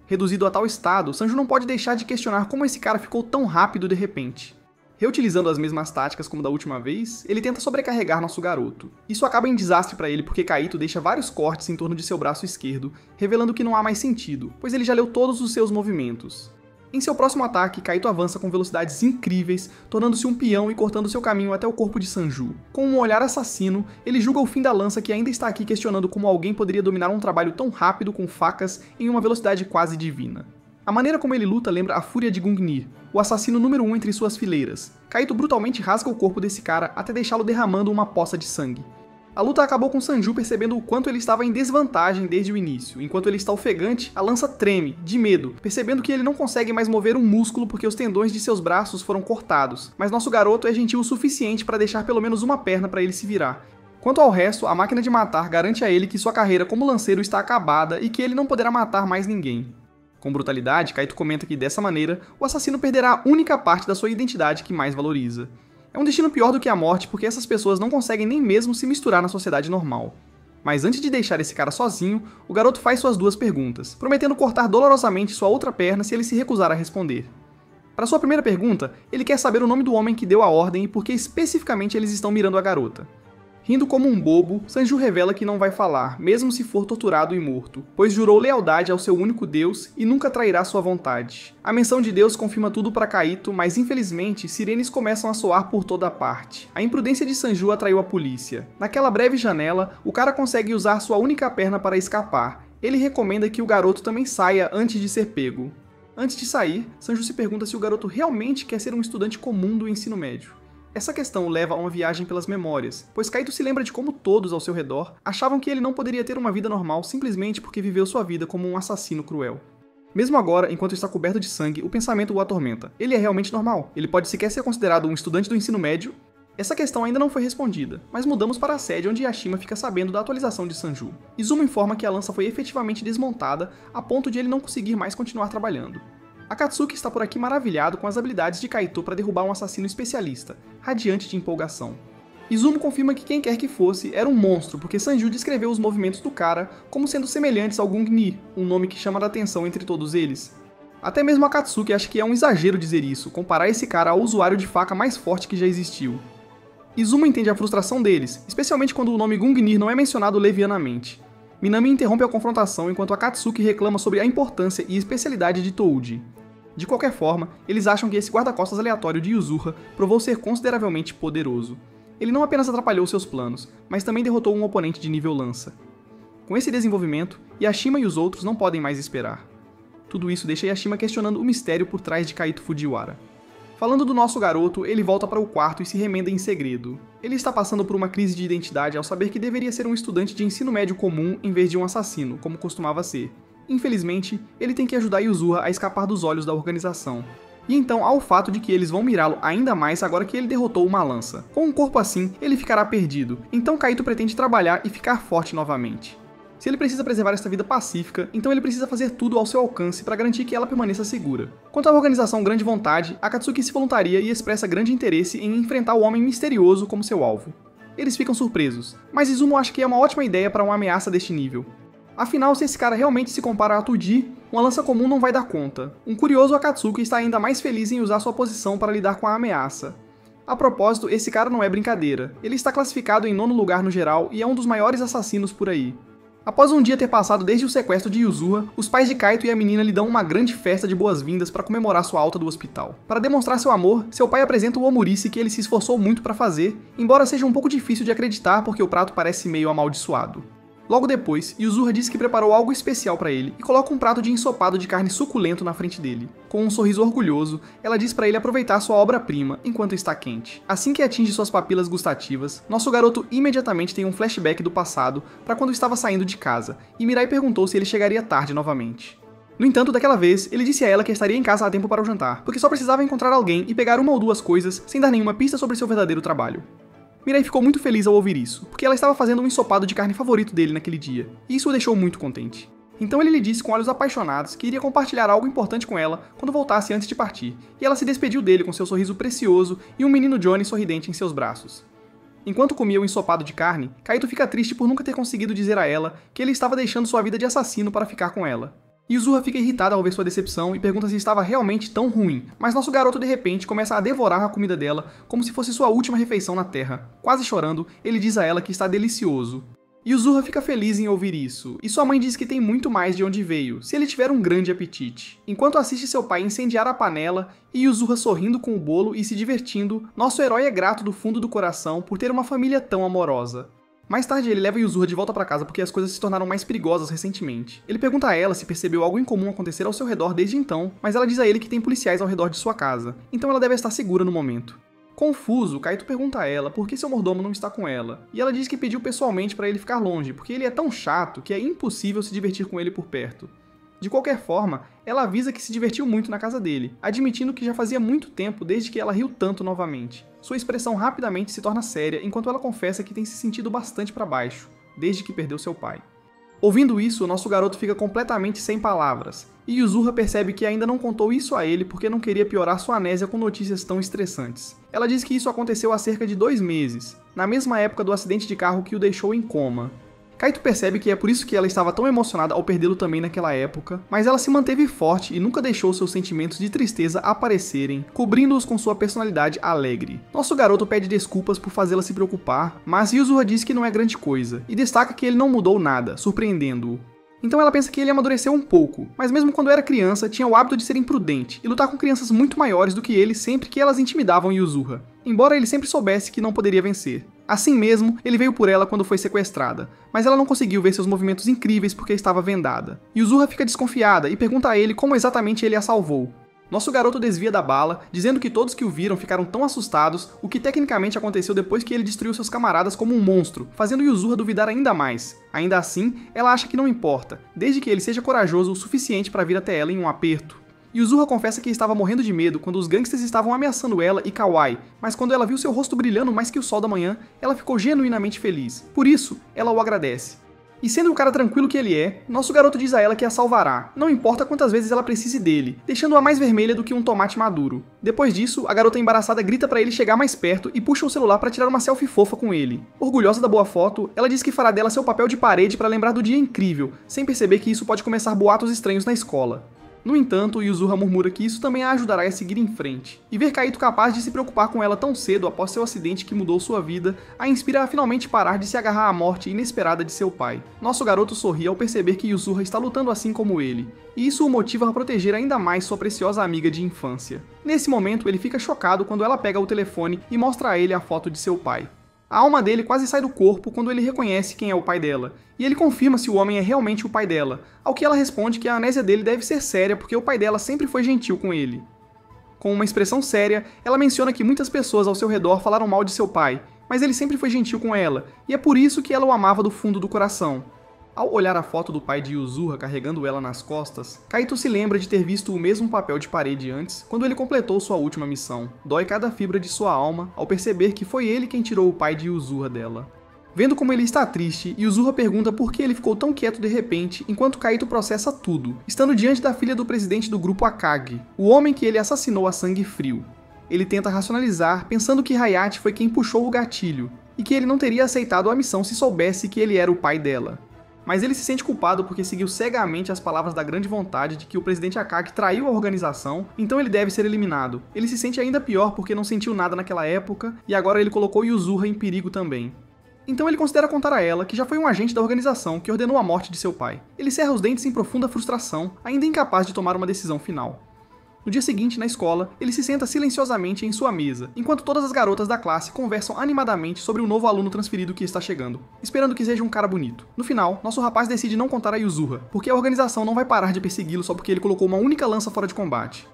Reduzido a tal estado, Sanju não pode deixar de questionar como esse cara ficou tão rápido de repente. Reutilizando as mesmas táticas como da última vez, ele tenta sobrecarregar nosso garoto. Isso acaba em desastre para ele porque Kaito deixa vários cortes em torno de seu braço esquerdo, revelando que não há mais sentido, pois ele já leu todos os seus movimentos. Em seu próximo ataque, Kaito avança com velocidades incríveis, tornando-se um peão e cortando seu caminho até o corpo de Sanju. Com um olhar assassino, ele julga o fim da lança que ainda está aqui questionando como alguém poderia dominar um trabalho tão rápido com facas em uma velocidade quase divina. A maneira como ele luta lembra a fúria de Gungnir, o assassino número 1 entre suas fileiras. Kaito brutalmente rasga o corpo desse cara até deixá-lo derramando uma poça de sangue. A luta acabou com Sanju percebendo o quanto ele estava em desvantagem desde o início. Enquanto ele está ofegante, a lança treme, de medo, percebendo que ele não consegue mais mover um músculo porque os tendões de seus braços foram cortados. Mas nosso garoto é gentil o suficiente para deixar pelo menos uma perna para ele se virar. Quanto ao resto, a máquina de matar garante a ele que sua carreira como lanceiro está acabada e que ele não poderá matar mais ninguém. Com brutalidade, Kaito comenta que dessa maneira, o assassino perderá a única parte da sua identidade que mais valoriza. É um destino pior do que a morte porque essas pessoas não conseguem nem mesmo se misturar na sociedade normal. Mas antes de deixar esse cara sozinho, o garoto faz suas duas perguntas, prometendo cortar dolorosamente sua outra perna se ele se recusar a responder. Para sua primeira pergunta, ele quer saber o nome do homem que deu a ordem e por que especificamente eles estão mirando a garota. Rindo como um bobo, Sanju revela que não vai falar, mesmo se for torturado e morto, pois jurou lealdade ao seu único Deus e nunca trairá sua vontade. A menção de Deus confirma tudo para Kaito, mas infelizmente, sirenes começam a soar por toda parte. A imprudência de Sanju atraiu a polícia. Naquela breve janela, o cara consegue usar sua única perna para escapar. Ele recomenda que o garoto também saia antes de ser pego. Antes de sair, Sanju se pergunta se o garoto realmente quer ser um estudante comum do ensino médio. Essa questão leva a uma viagem pelas memórias, pois Kaito se lembra de como todos ao seu redor achavam que ele não poderia ter uma vida normal simplesmente porque viveu sua vida como um assassino cruel. Mesmo agora, enquanto está coberto de sangue, o pensamento o atormenta. Ele é realmente normal? Ele pode sequer ser considerado um estudante do ensino médio? Essa questão ainda não foi respondida, mas mudamos para a sede onde Yashima fica sabendo da atualização de Sanju. Izuma informa que a lança foi efetivamente desmontada a ponto de ele não conseguir mais continuar trabalhando. Akatsuki está por aqui maravilhado com as habilidades de Kaito para derrubar um assassino especialista, radiante de empolgação. Izumo confirma que quem quer que fosse era um monstro, porque Sanju descreveu os movimentos do cara como sendo semelhantes ao Gung-Ni, um nome que chama a atenção entre todos eles. Até mesmo Akatsuki acha que é um exagero dizer isso, comparar esse cara ao usuário de faca mais forte que já existiu. Izumo entende a frustração deles, especialmente quando o nome Gung-Ni não é mencionado levianamente. Minami interrompe a confrontação enquanto Akatsuki reclama sobre a importância e especialidade de Touji. De qualquer forma, eles acham que esse guarda-costas aleatório de Yuzura provou ser consideravelmente poderoso. Ele não apenas atrapalhou seus planos, mas também derrotou um oponente de nível lança. Com esse desenvolvimento, Yashima e os outros não podem mais esperar. Tudo isso deixa Yashima questionando o mistério por trás de Kaito Fujiwara. Falando do nosso garoto, ele volta para o quarto e se remenda em segredo. Ele está passando por uma crise de identidade ao saber que deveria ser um estudante de ensino médio comum em vez de um assassino, como costumava ser. Infelizmente, ele tem que ajudar Yuzura a escapar dos olhos da organização. E então há o fato de que eles vão mirá-lo ainda mais agora que ele derrotou uma lança. Com um corpo assim, ele ficará perdido, então Kaito pretende trabalhar e ficar forte novamente. Se ele precisa preservar esta vida pacífica, então ele precisa fazer tudo ao seu alcance para garantir que ela permaneça segura. Quanto à organização Grande Vontade, Akatsuki se voluntaria e expressa grande interesse em enfrentar o Homem Misterioso como seu alvo. Eles ficam surpresos, mas Izumo acha que é uma ótima ideia para uma ameaça deste nível. Afinal, se esse cara realmente se compara a Tuji, uma lança comum não vai dar conta. Um curioso Akatsuki está ainda mais feliz em usar sua posição para lidar com a ameaça. A propósito, esse cara não é brincadeira. Ele está classificado em 9º lugar no geral e é um dos maiores assassinos por aí. Após um dia ter passado desde o sequestro de Yuzura, os pais de Kaito e a menina lhe dão uma grande festa de boas-vindas para comemorar sua alta do hospital. Para demonstrar seu amor, seu pai apresenta o omurice que ele se esforçou muito para fazer, embora seja um pouco difícil de acreditar porque o prato parece meio amaldiçoado. Logo depois, Yuzura diz que preparou algo especial para ele e coloca um prato de ensopado de carne suculento na frente dele. Com um sorriso orgulhoso, ela diz para ele aproveitar sua obra-prima enquanto está quente. Assim que atinge suas papilas gustativas, nosso garoto imediatamente tem um flashback do passado para quando estava saindo de casa, e Mirai perguntou se ele chegaria tarde novamente. No entanto, daquela vez, ele disse a ela que estaria em casa a tempo para o jantar, porque só precisava encontrar alguém e pegar uma ou duas coisas sem dar nenhuma pista sobre seu verdadeiro trabalho. Mirai ficou muito feliz ao ouvir isso, porque ela estava fazendo um ensopado de carne favorito dele naquele dia, e isso o deixou muito contente. Então ele lhe disse com olhos apaixonados que iria compartilhar algo importante com ela quando voltasse antes de partir, e ela se despediu dele com seu sorriso precioso e um menino Johnny sorridente em seus braços. Enquanto comia o ensopado de carne, Kaito fica triste por nunca ter conseguido dizer a ela que ele estava deixando sua vida de assassino para ficar com ela. Yuzura fica irritada ao ver sua decepção e pergunta se estava realmente tão ruim, mas nosso garoto de repente começa a devorar a comida dela como se fosse sua última refeição na Terra. Quase chorando, ele diz a ela que está delicioso. Yuzura fica feliz em ouvir isso, e sua mãe diz que tem muito mais de onde veio, se ele tiver um grande apetite. Enquanto assiste seu pai incendiar a panela, e Yuzura sorrindo com o bolo e se divertindo, nosso herói é grato do fundo do coração por ter uma família tão amorosa. Mais tarde, ele leva Yuzura de volta para casa porque as coisas se tornaram mais perigosas recentemente. Ele pergunta a ela se percebeu algo incomum acontecer ao seu redor desde então, mas ela diz a ele que tem policiais ao redor de sua casa, então ela deve estar segura no momento. Confuso, Kaito pergunta a ela por que seu mordomo não está com ela, e ela diz que pediu pessoalmente para ele ficar longe, porque ele é tão chato que é impossível se divertir com ele por perto. De qualquer forma, ela avisa que se divertiu muito na casa dele, admitindo que já fazia muito tempo desde que ela riu tanto novamente. Sua expressão rapidamente se torna séria enquanto ela confessa que tem se sentido bastante para baixo, desde que perdeu seu pai. Ouvindo isso, nosso garoto fica completamente sem palavras, e Yuzura percebe que ainda não contou isso a ele porque não queria piorar sua amnésia com notícias tão estressantes. Ela diz que isso aconteceu há cerca de 2 meses, na mesma época do acidente de carro que o deixou em coma. Kaito percebe que é por isso que ela estava tão emocionada ao perdê-lo também naquela época, mas ela se manteve forte e nunca deixou seus sentimentos de tristeza aparecerem, cobrindo-os com sua personalidade alegre. Nosso garoto pede desculpas por fazê-la se preocupar, mas Yuzura diz que não é grande coisa, e destaca que ele não mudou nada, surpreendendo-o. Então ela pensa que ele amadureceu um pouco, mas mesmo quando era criança tinha o hábito de ser imprudente e lutar com crianças muito maiores do que ele sempre que elas intimidavam Yuzura, embora ele sempre soubesse que não poderia vencer. Assim mesmo, ele veio por ela quando foi sequestrada, mas ela não conseguiu ver seus movimentos incríveis porque estava vendada. Yuzura fica desconfiada e pergunta a ele como exatamente ele a salvou. Nosso garoto desvia da bala, dizendo que todos que o viram ficaram tão assustados, o que tecnicamente aconteceu depois que ele destruiu seus camaradas como um monstro, fazendo Yuzura duvidar ainda mais. Ainda assim, ela acha que não importa, desde que ele seja corajoso o suficiente para vir até ela em um aperto. Yuzura confessa que estava morrendo de medo quando os gangsters estavam ameaçando ela e Kawai, mas quando ela viu seu rosto brilhando mais que o sol da manhã, ela ficou genuinamente feliz. Por isso, ela o agradece. E sendo o cara tranquilo que ele é, nosso garoto diz a ela que a salvará, não importa quantas vezes ela precise dele, deixando-a mais vermelha do que um tomate maduro. Depois disso, a garota embaraçada grita pra ele chegar mais perto e puxa o celular pra tirar uma selfie fofa com ele. Orgulhosa da boa foto, ela diz que fará dela seu papel de parede pra lembrar do dia incrível, sem perceber que isso pode começar boatos estranhos na escola. No entanto, Yuzuha murmura que isso também a ajudará a seguir em frente, e ver Kaito capaz de se preocupar com ela tão cedo após seu acidente que mudou sua vida, a inspira a finalmente parar de se agarrar à morte inesperada de seu pai. Nosso garoto sorri ao perceber que Yuzuha está lutando assim como ele, e isso o motiva a proteger ainda mais sua preciosa amiga de infância. Nesse momento, ele fica chocado quando ela pega o telefone e mostra a ele a foto de seu pai. A alma dele quase sai do corpo quando ele reconhece quem é o pai dela, e ele confirma se o homem é realmente o pai dela, ao que ela responde que a amnésia dele deve ser séria porque o pai dela sempre foi gentil com ele. Com uma expressão séria, ela menciona que muitas pessoas ao seu redor falaram mal de seu pai, mas ele sempre foi gentil com ela, e é por isso que ela o amava do fundo do coração. Ao olhar a foto do pai de Yuzuha carregando ela nas costas, Kaito se lembra de ter visto o mesmo papel de parede antes, quando ele completou sua última missão. Dói cada fibra de sua alma ao perceber que foi ele quem tirou o pai de Yuzuha dela. Vendo como ele está triste, Yuzuha pergunta por que ele ficou tão quieto de repente, enquanto Kaito processa tudo, estando diante da filha do presidente do grupo Akagi, o homem que ele assassinou a sangue frio. Ele tenta racionalizar, pensando que Hayate foi quem puxou o gatilho, e que ele não teria aceitado a missão se soubesse que ele era o pai dela. Mas ele se sente culpado porque seguiu cegamente as palavras da grande vontade de que o presidente Akagi traiu a organização, então ele deve ser eliminado. Ele se sente ainda pior porque não sentiu nada naquela época, e agora ele colocou Yuzuha em perigo também. Então ele considera contar a ela que já foi um agente da organização que ordenou a morte de seu pai. Ele cerra os dentes em profunda frustração, ainda incapaz de tomar uma decisão final. No dia seguinte, na escola, ele se senta silenciosamente em sua mesa, enquanto todas as garotas da classe conversam animadamente sobre o novo aluno transferido que está chegando, esperando que seja um cara bonito. No final, nosso rapaz decide não contar a Yuzuha, porque a organização não vai parar de persegui-lo só porque ele colocou uma única lança fora de combate.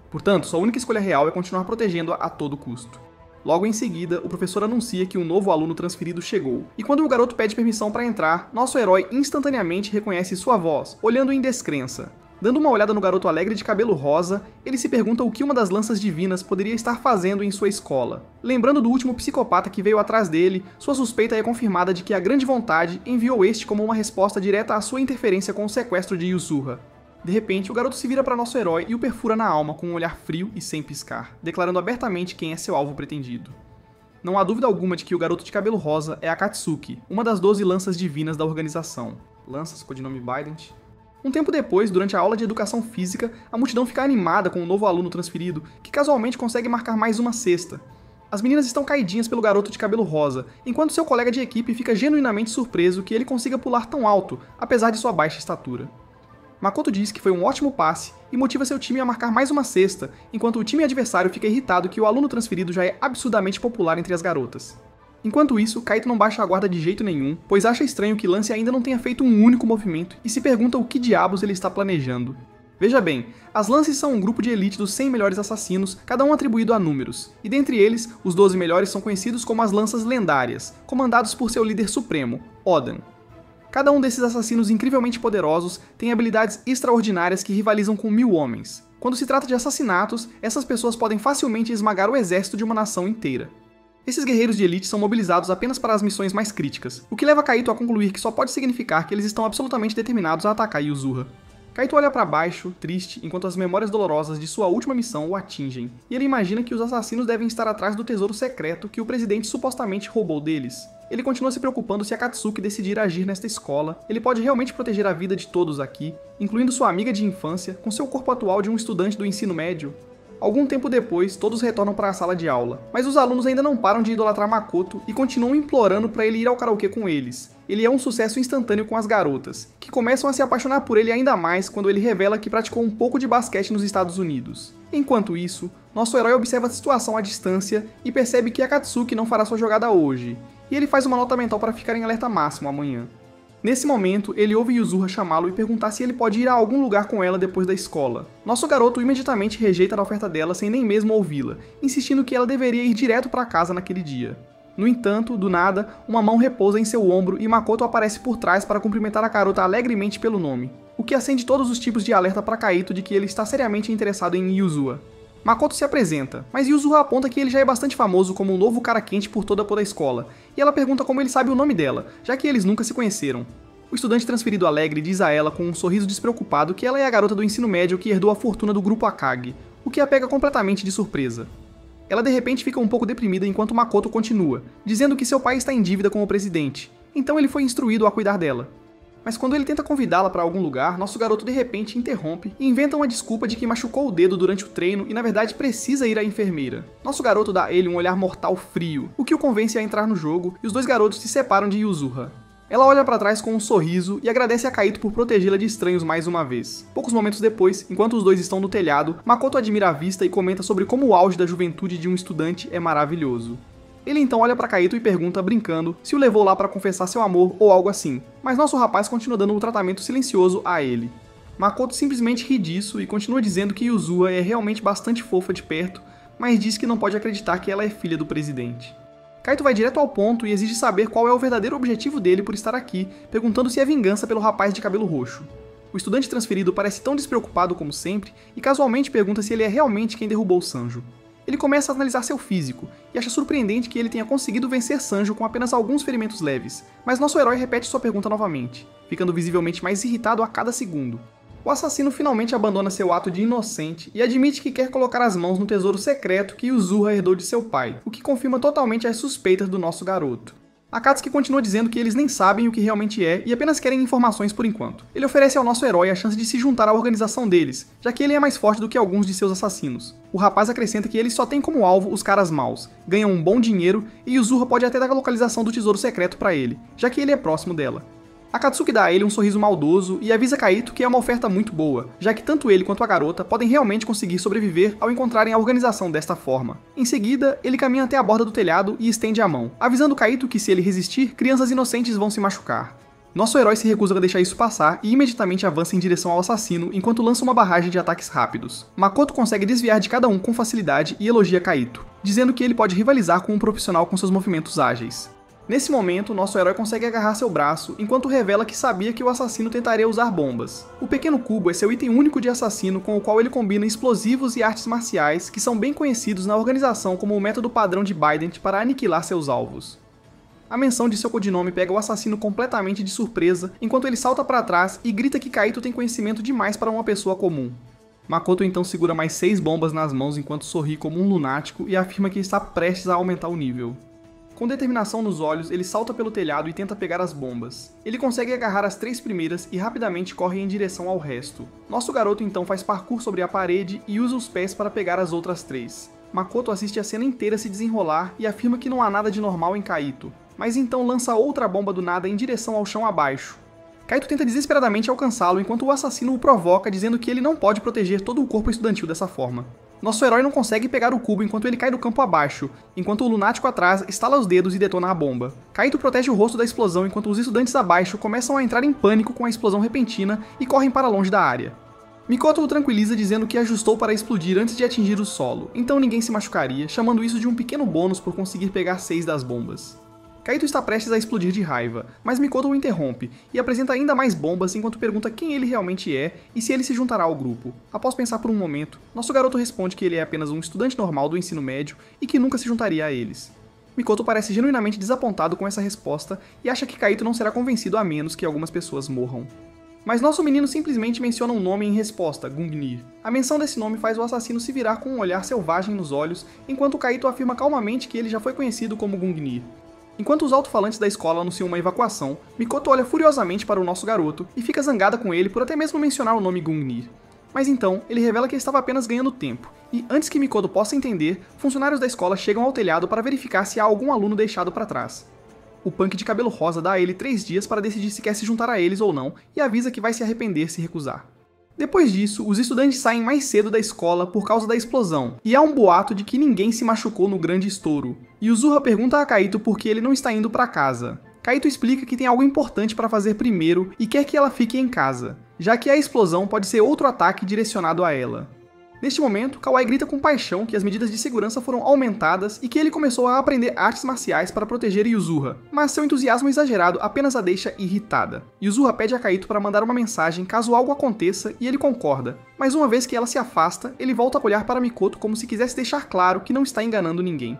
Portanto, sua única escolha real é continuar protegendo-a a todo custo. Logo em seguida, o professor anuncia que um novo aluno transferido chegou, e quando o garoto pede permissão para entrar, nosso herói instantaneamente reconhece sua voz, olhando em descrença. Dando uma olhada no garoto alegre de cabelo rosa, ele se pergunta o que uma das lanças divinas poderia estar fazendo em sua escola. Lembrando do último psicopata que veio atrás dele, sua suspeita é confirmada de que a grande vontade enviou este como uma resposta direta à sua interferência com o sequestro de Yuzuha. De repente, o garoto se vira para nosso herói e o perfura na alma com um olhar frio e sem piscar, declarando abertamente quem é seu alvo pretendido. Não há dúvida alguma de que o garoto de cabelo rosa é Akatsuki, uma das 12 lanças divinas da organização. Lanças, codinome Bident. Um tempo depois, durante a aula de educação física, a multidão fica animada com o novo aluno transferido, que casualmente consegue marcar mais uma cesta. As meninas estão caidinhas pelo garoto de cabelo rosa, enquanto seu colega de equipe fica genuinamente surpreso que ele consiga pular tão alto, apesar de sua baixa estatura. Makoto diz que foi um ótimo passe e motiva seu time a marcar mais uma cesta, enquanto o time adversário fica irritado que o aluno transferido já é absurdamente popular entre as garotas. Enquanto isso, Kaito não baixa a guarda de jeito nenhum, pois acha estranho que Lance ainda não tenha feito um único movimento e se pergunta o que diabos ele está planejando. Veja bem, as Lances são um grupo de elite dos 100 melhores assassinos, cada um atribuído a números, e dentre eles, os 12 melhores são conhecidos como as Lanças Lendárias, comandados por seu líder supremo, Oden. Cada um desses assassinos incrivelmente poderosos tem habilidades extraordinárias que rivalizam com 1000 homens. Quando se trata de assassinatos, essas pessoas podem facilmente esmagar o exército de uma nação inteira. Esses guerreiros de elite são mobilizados apenas para as missões mais críticas, o que leva Kaito a concluir que só pode significar que eles estão absolutamente determinados a atacar Yuzuha. Kaito olha para baixo, triste, enquanto as memórias dolorosas de sua última missão o atingem, e ele imagina que os assassinos devem estar atrás do tesouro secreto que o presidente supostamente roubou deles. Ele continua se preocupando se Akatsuki decidir agir nesta escola, ele pode realmente proteger a vida de todos aqui, incluindo sua amiga de infância, com seu corpo atual de um estudante do ensino médio. Algum tempo depois, todos retornam para a sala de aula, mas os alunos ainda não param de idolatrar Makoto e continuam implorando para ele ir ao karaokê com eles. Ele é um sucesso instantâneo com as garotas, que começam a se apaixonar por ele ainda mais quando ele revela que praticou um pouco de basquete nos Estados Unidos. Enquanto isso, nosso herói observa a situação à distância e percebe que Akatsuki não fará sua jogada hoje, e ele faz uma nota mental para ficar em alerta máximo amanhã. Nesse momento, ele ouve Yuzuha chamá-lo e perguntar se ele pode ir a algum lugar com ela depois da escola. Nosso garoto imediatamente rejeita a oferta dela sem nem mesmo ouvi-la, insistindo que ela deveria ir direto para casa naquele dia. No entanto, do nada, uma mão repousa em seu ombro e Makoto aparece por trás para cumprimentar a garota alegremente pelo nome, o que acende todos os tipos de alerta para Kaito de que ele está seriamente interessado em Yuzuha. Makoto se apresenta, mas Yuzuha aponta que ele já é bastante famoso como um novo cara quente por toda a escola, e ela pergunta como ele sabe o nome dela, já que eles nunca se conheceram. O estudante transferido alegre diz a ela com um sorriso despreocupado que ela é a garota do ensino médio que herdou a fortuna do grupo Akagi, o que a pega completamente de surpresa. Ela de repente fica um pouco deprimida enquanto Makoto continua, dizendo que seu pai está em dívida com o presidente, então ele foi instruído a cuidar dela. Mas quando ele tenta convidá-la para algum lugar, nosso garoto de repente interrompe e inventa uma desculpa de que machucou o dedo durante o treino e na verdade precisa ir à enfermeira. Nosso garoto dá a ele um olhar mortal frio, o que o convence a entrar no jogo, e os dois garotos se separam de Yuzuha. Ela olha para trás com um sorriso e agradece a Kaito por protegê-la de estranhos mais uma vez. Poucos momentos depois, enquanto os dois estão no telhado, Makoto admira a vista e comenta sobre como o auge da juventude de um estudante é maravilhoso. Ele então olha para Kaito e pergunta, brincando, se o levou lá para confessar seu amor ou algo assim, mas nosso rapaz continua dando um tratamento silencioso a ele. Makoto simplesmente ri disso e continua dizendo que Yuzuha é realmente bastante fofa de perto, mas diz que não pode acreditar que ela é filha do presidente. Kaito vai direto ao ponto e exige saber qual é o verdadeiro objetivo dele por estar aqui, perguntando se é vingança pelo rapaz de cabelo roxo. O estudante transferido parece tão despreocupado como sempre e casualmente pergunta se ele é realmente quem derrubou Sanjo. Ele começa a analisar seu físico, e acha surpreendente que ele tenha conseguido vencer Sanjo com apenas alguns ferimentos leves, mas nosso herói repete sua pergunta novamente, ficando visivelmente mais irritado a cada segundo. O assassino finalmente abandona seu ato de inocente e admite que quer colocar as mãos no tesouro secreto que Yuzuha herdou de seu pai, o que confirma totalmente as suspeitas do nosso garoto. Akatsuki continua dizendo que eles nem sabem o que realmente é e apenas querem informações por enquanto. Ele oferece ao nosso herói a chance de se juntar à organização deles, já que ele é mais forte do que alguns de seus assassinos. O rapaz acrescenta que ele só tem como alvo os caras maus, ganham um bom dinheiro e Yuzuha pode até dar a localização do tesouro secreto para ele, já que ele é próximo dela. Akatsuki dá a ele um sorriso maldoso e avisa Kaito que é uma oferta muito boa, já que tanto ele quanto a garota podem realmente conseguir sobreviver ao encontrarem a organização desta forma. Em seguida, ele caminha até a borda do telhado e estende a mão, avisando Kaito que se ele resistir, crianças inocentes vão se machucar. Nosso herói se recusa a deixar isso passar e imediatamente avança em direção ao assassino enquanto lança uma barragem de ataques rápidos. Makoto consegue desviar de cada um com facilidade e elogia Kaito, dizendo que ele pode rivalizar com um profissional com seus movimentos ágeis. Nesse momento, nosso herói consegue agarrar seu braço, enquanto revela que sabia que o assassino tentaria usar bombas. O pequeno cubo é seu item único de assassino com o qual ele combina explosivos e artes marciais que são bem conhecidos na organização como o método padrão de Bident para aniquilar seus alvos. A menção de seu codinome pega o assassino completamente de surpresa, enquanto ele salta para trás e grita que Kaito tem conhecimento demais para uma pessoa comum. Makoto então segura mais 6 bombas nas mãos enquanto sorri como um lunático e afirma que está prestes a aumentar o nível. Com determinação nos olhos, ele salta pelo telhado e tenta pegar as bombas. Ele consegue agarrar as 3 primeiras e rapidamente corre em direção ao resto. Nosso garoto então faz parkour sobre a parede e usa os pés para pegar as outras 3. Makoto assiste a cena inteira se desenrolar e afirma que não há nada de normal em Kaito, mas então lança outra bomba do nada em direção ao chão abaixo. Kaito tenta desesperadamente alcançá-lo enquanto o assassino o provoca dizendo que ele não pode proteger todo o corpo estudantil dessa forma. Nosso herói não consegue pegar o cubo enquanto ele cai do campo abaixo, enquanto o lunático atrás estala os dedos e detona a bomba. Kaito protege o rosto da explosão enquanto os estudantes abaixo começam a entrar em pânico com a explosão repentina e correm para longe da área. Mikoto o tranquiliza dizendo que ajustou para explodir antes de atingir o solo, então ninguém se machucaria, chamando isso de um pequeno bônus por conseguir pegar 6 das bombas. Kaito está prestes a explodir de raiva, mas Mikoto o interrompe e apresenta ainda mais bombas enquanto pergunta quem ele realmente é e se ele se juntará ao grupo. Após pensar por um momento, nosso garoto responde que ele é apenas um estudante normal do ensino médio e que nunca se juntaria a eles. Mikoto parece genuinamente desapontado com essa resposta e acha que Kaito não será convencido a menos que algumas pessoas morram. Mas nosso menino simplesmente menciona um nome em resposta, Gungnir. A menção desse nome faz o assassino se virar com um olhar selvagem nos olhos, enquanto Kaito afirma calmamente que ele já foi conhecido como Gungnir. Enquanto os alto-falantes da escola anunciam uma evacuação, Mikoto olha furiosamente para o nosso garoto e fica zangada com ele por até mesmo mencionar o nome Gungnir. Mas então, ele revela que estava apenas ganhando tempo, e antes que Mikoto possa entender, funcionários da escola chegam ao telhado para verificar se há algum aluno deixado para trás. O punk de cabelo rosa dá a ele 3 dias para decidir se quer se juntar a eles ou não, e avisa que vai se arrepender se recusar. Depois disso, os estudantes saem mais cedo da escola por causa da explosão, e há um boato de que ninguém se machucou no grande estouro. Yuzuha pergunta a Kaito por que ele não está indo para casa. Kaito explica que tem algo importante para fazer primeiro e quer que ela fique em casa, já que a explosão pode ser outro ataque direcionado a ela. Neste momento, Kawai grita com paixão que as medidas de segurança foram aumentadas e que ele começou a aprender artes marciais para proteger Yuzuha, mas seu entusiasmo exagerado apenas a deixa irritada. Yuzuha pede a Kaito para mandar uma mensagem caso algo aconteça e ele concorda, mas uma vez que ela se afasta, ele volta a olhar para Mikoto como se quisesse deixar claro que não está enganando ninguém.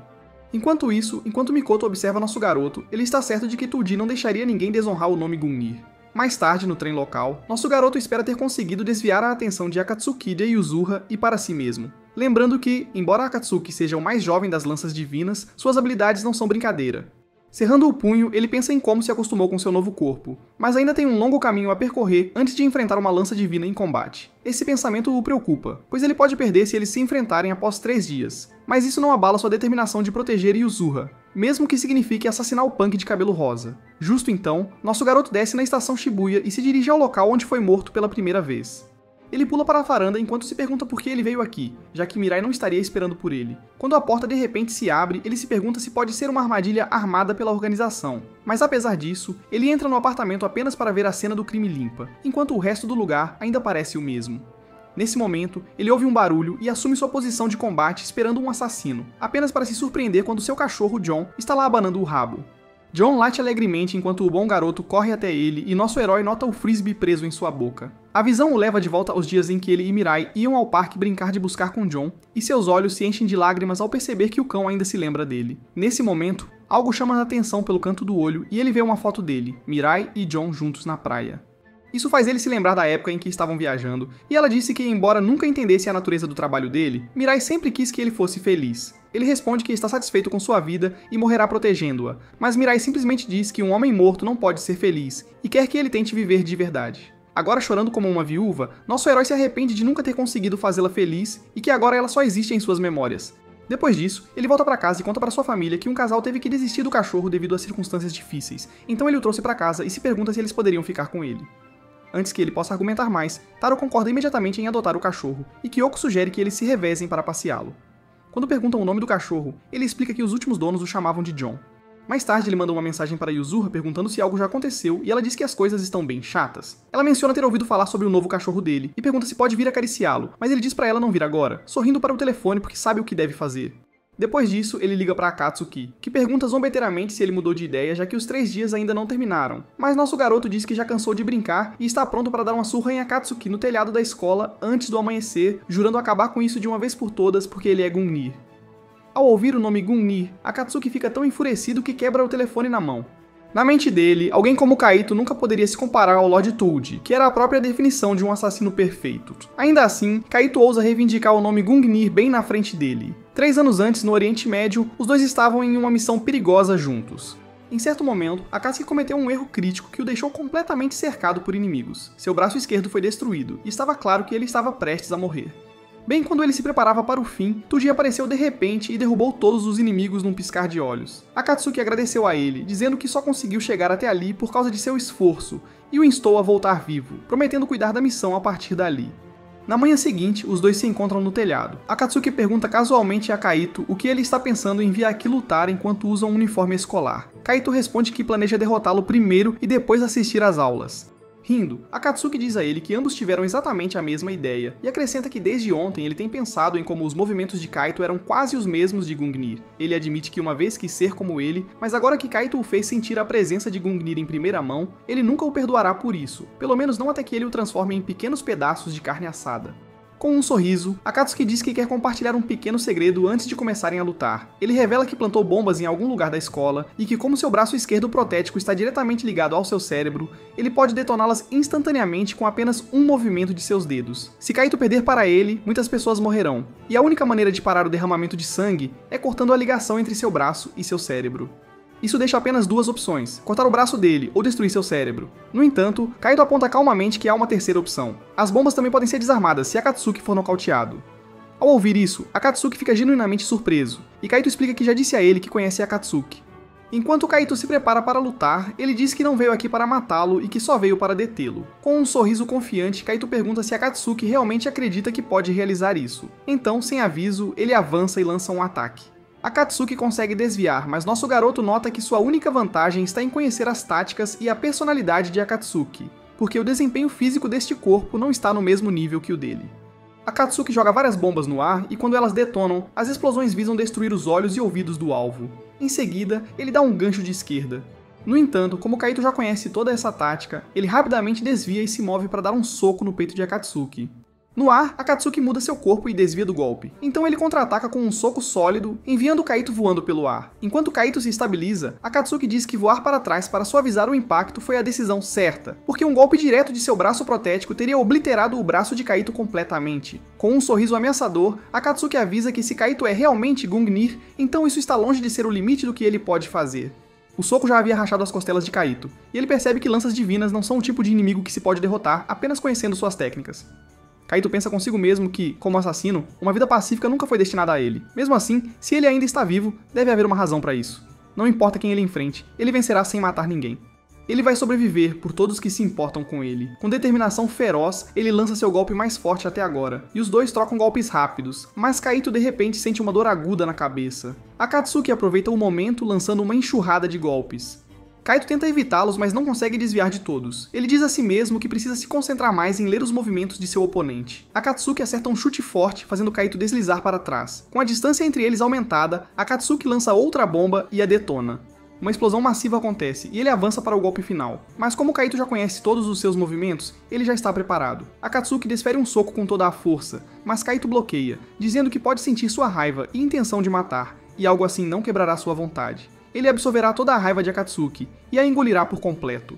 Enquanto isso, enquanto Mikoto observa nosso garoto, ele está certo de que Tuji não deixaria ninguém desonrar o nome Gungnir. Mais tarde, no trem local, nosso garoto espera ter conseguido desviar a atenção de Akatsuki de Yuzuha e para si mesmo. Lembrando que, embora Akatsuki seja o mais jovem das lanças divinas, suas habilidades não são brincadeira. Cerrando o punho, ele pensa em como se acostumou com seu novo corpo, mas ainda tem um longo caminho a percorrer antes de enfrentar uma lança divina em combate. Esse pensamento o preocupa, pois ele pode perder se eles se enfrentarem após 3 dias, mas isso não abala sua determinação de proteger Yuzuha, mesmo que signifique assassinar o punk de cabelo rosa. Justo então, nosso garoto desce na estação Shibuya e se dirige ao local onde foi morto pela primeira vez. Ele pula para a varanda enquanto se pergunta por que ele veio aqui, já que Mirai não estaria esperando por ele. Quando a porta de repente se abre, ele se pergunta se pode ser uma armadilha armada pela organização. Mas apesar disso, ele entra no apartamento apenas para ver a cena do crime limpa, enquanto o resto do lugar ainda parece o mesmo. Nesse momento, ele ouve um barulho e assume sua posição de combate esperando um assassino, apenas para se surpreender quando seu cachorro John está lá abanando o rabo. John late alegremente enquanto o bom garoto corre até ele e nosso herói nota o frisbee preso em sua boca. A visão o leva de volta aos dias em que ele e Mirai iam ao parque brincar de buscar com John, e seus olhos se enchem de lágrimas ao perceber que o cão ainda se lembra dele. Nesse momento, algo chama a atenção pelo canto do olho e ele vê uma foto dele, Mirai e John juntos na praia. Isso faz ele se lembrar da época em que estavam viajando, e ela disse que, embora nunca entendesse a natureza do trabalho dele, Mirai sempre quis que ele fosse feliz. Ele responde que está satisfeito com sua vida e morrerá protegendo-a, mas Mirai simplesmente diz que um homem morto não pode ser feliz, e quer que ele tente viver de verdade. Agora chorando como uma viúva, nosso herói se arrepende de nunca ter conseguido fazê-la feliz e que agora ela só existe em suas memórias. Depois disso, ele volta para casa e conta para sua família que um casal teve que desistir do cachorro devido a circunstâncias difíceis, então ele o trouxe para casa e se pergunta se eles poderiam ficar com ele. Antes que ele possa argumentar mais, Taro concorda imediatamente em adotar o cachorro, e Kyoko sugere que eles se revezem para passeá-lo. Quando perguntam o nome do cachorro, ele explica que os últimos donos o chamavam de John. Mais tarde ele manda uma mensagem para Yuzuha perguntando se algo já aconteceu e ela diz que as coisas estão bem chatas. Ela menciona ter ouvido falar sobre o novo cachorro dele e pergunta se pode vir acariciá-lo, mas ele diz para ela não vir agora, sorrindo para o telefone porque sabe o que deve fazer. Depois disso, ele liga para Akatsuki, que pergunta zombeteiramente se ele mudou de ideia já que os 3 dias ainda não terminaram. Mas nosso garoto diz que já cansou de brincar e está pronto para dar uma surra em Akatsuki no telhado da escola antes do amanhecer, jurando acabar com isso de uma vez por todas porque ele é Gungnir. Ao ouvir o nome Gungnir, Akatsuki fica tão enfurecido que quebra o telefone na mão. Na mente dele, alguém como Kaito nunca poderia se comparar ao Lord Toad, que era a própria definição de um assassino perfeito. Ainda assim, Kaito ousa reivindicar o nome Gungnir bem na frente dele. 3 anos antes, no Oriente Médio, os dois estavam em uma missão perigosa juntos. Em certo momento, Akatsuki cometeu um erro crítico que o deixou completamente cercado por inimigos. Seu braço esquerdo foi destruído, e estava claro que ele estava prestes a morrer. Bem quando ele se preparava para o fim, Tuji apareceu de repente e derrubou todos os inimigos num piscar de olhos. Akatsuki agradeceu a ele, dizendo que só conseguiu chegar até ali por causa de seu esforço, e o instou a voltar vivo, prometendo cuidar da missão a partir dali. Na manhã seguinte, os dois se encontram no telhado. Akatsuki pergunta casualmente a Kaito o que ele está pensando em vir aqui lutar enquanto usa um uniforme escolar. Kaito responde que planeja derrotá-lo primeiro e depois assistir às aulas. Rindo, Akatsuki diz a ele que ambos tiveram exatamente a mesma ideia, e acrescenta que desde ontem ele tem pensado em como os movimentos de Kaito eram quase os mesmos de Gungnir. Ele admite que uma vez quis ser como ele, mas agora que Kaito o fez sentir a presença de Gungnir em primeira mão, ele nunca o perdoará por isso, pelo menos não até que ele o transforme em pequenos pedaços de carne assada. Com um sorriso, Akatsuki diz que quer compartilhar um pequeno segredo antes de começarem a lutar. Ele revela que plantou bombas em algum lugar da escola e que, como seu braço esquerdo protético está diretamente ligado ao seu cérebro, ele pode detoná-las instantaneamente com apenas um movimento de seus dedos. Se Kaito perder para ele, muitas pessoas morrerão, e a única maneira de parar o derramamento de sangue é cortando a ligação entre seu braço e seu cérebro. Isso deixa apenas 2 opções, cortar o braço dele ou destruir seu cérebro. No entanto, Kaito aponta calmamente que há uma terceira opção. As bombas também podem ser desarmadas se Akatsuki for nocauteado. Ao ouvir isso, Akatsuki fica genuinamente surpreso, e Kaito explica que já disse a ele que conhece Akatsuki. Enquanto Kaito se prepara para lutar, ele diz que não veio aqui para matá-lo e que só veio para detê-lo. Com um sorriso confiante, Kaito pergunta se Akatsuki realmente acredita que pode realizar isso. Então, sem aviso, ele avança e lança um ataque. Akatsuki consegue desviar, mas nosso garoto nota que sua única vantagem está em conhecer as táticas e a personalidade de Akatsuki, porque o desempenho físico deste corpo não está no mesmo nível que o dele. Akatsuki joga várias bombas no ar e quando elas detonam, as explosões visam destruir os olhos e ouvidos do alvo. Em seguida, ele dá um gancho de esquerda. No entanto, como Kaito já conhece toda essa tática, ele rapidamente desvia e se move para dar um soco no peito de Akatsuki. No ar, Akatsuki muda seu corpo e desvia do golpe. Então ele contra-ataca com um soco sólido, enviando Kaito voando pelo ar. Enquanto Kaito se estabiliza, Akatsuki diz que voar para trás para suavizar o impacto foi a decisão certa, porque um golpe direto de seu braço protético teria obliterado o braço de Kaito completamente. Com um sorriso ameaçador, Akatsuki avisa que se Kaito é realmente Gungnir, então isso está longe de ser o limite do que ele pode fazer. O soco já havia rachado as costelas de Kaito, e ele percebe que lanças divinas não são o tipo de inimigo que se pode derrotar apenas conhecendo suas técnicas. Kaito pensa consigo mesmo que, como assassino, uma vida pacífica nunca foi destinada a ele. Mesmo assim, se ele ainda está vivo, deve haver uma razão para isso. Não importa quem ele enfrente, ele vencerá sem matar ninguém. Ele vai sobreviver por todos que se importam com ele. Com determinação feroz, ele lança seu golpe mais forte até agora, e os dois trocam golpes rápidos, mas Kaito de repente sente uma dor aguda na cabeça. Akatsuki aproveita o momento lançando uma enxurrada de golpes. Kaito tenta evitá-los, mas não consegue desviar de todos. Ele diz a si mesmo que precisa se concentrar mais em ler os movimentos de seu oponente. Akatsuki acerta um chute forte, fazendo Kaito deslizar para trás. Com a distância entre eles aumentada, Akatsuki lança outra bomba e a detona. Uma explosão massiva acontece e ele avança para o golpe final. Mas como Kaito já conhece todos os seus movimentos, ele já está preparado. Akatsuki desfere um soco com toda a força, mas Kaito bloqueia, dizendo que pode sentir sua raiva e intenção de matar, e algo assim não quebrará sua vontade. Ele absorverá toda a raiva de Akatsuki e a engolirá por completo.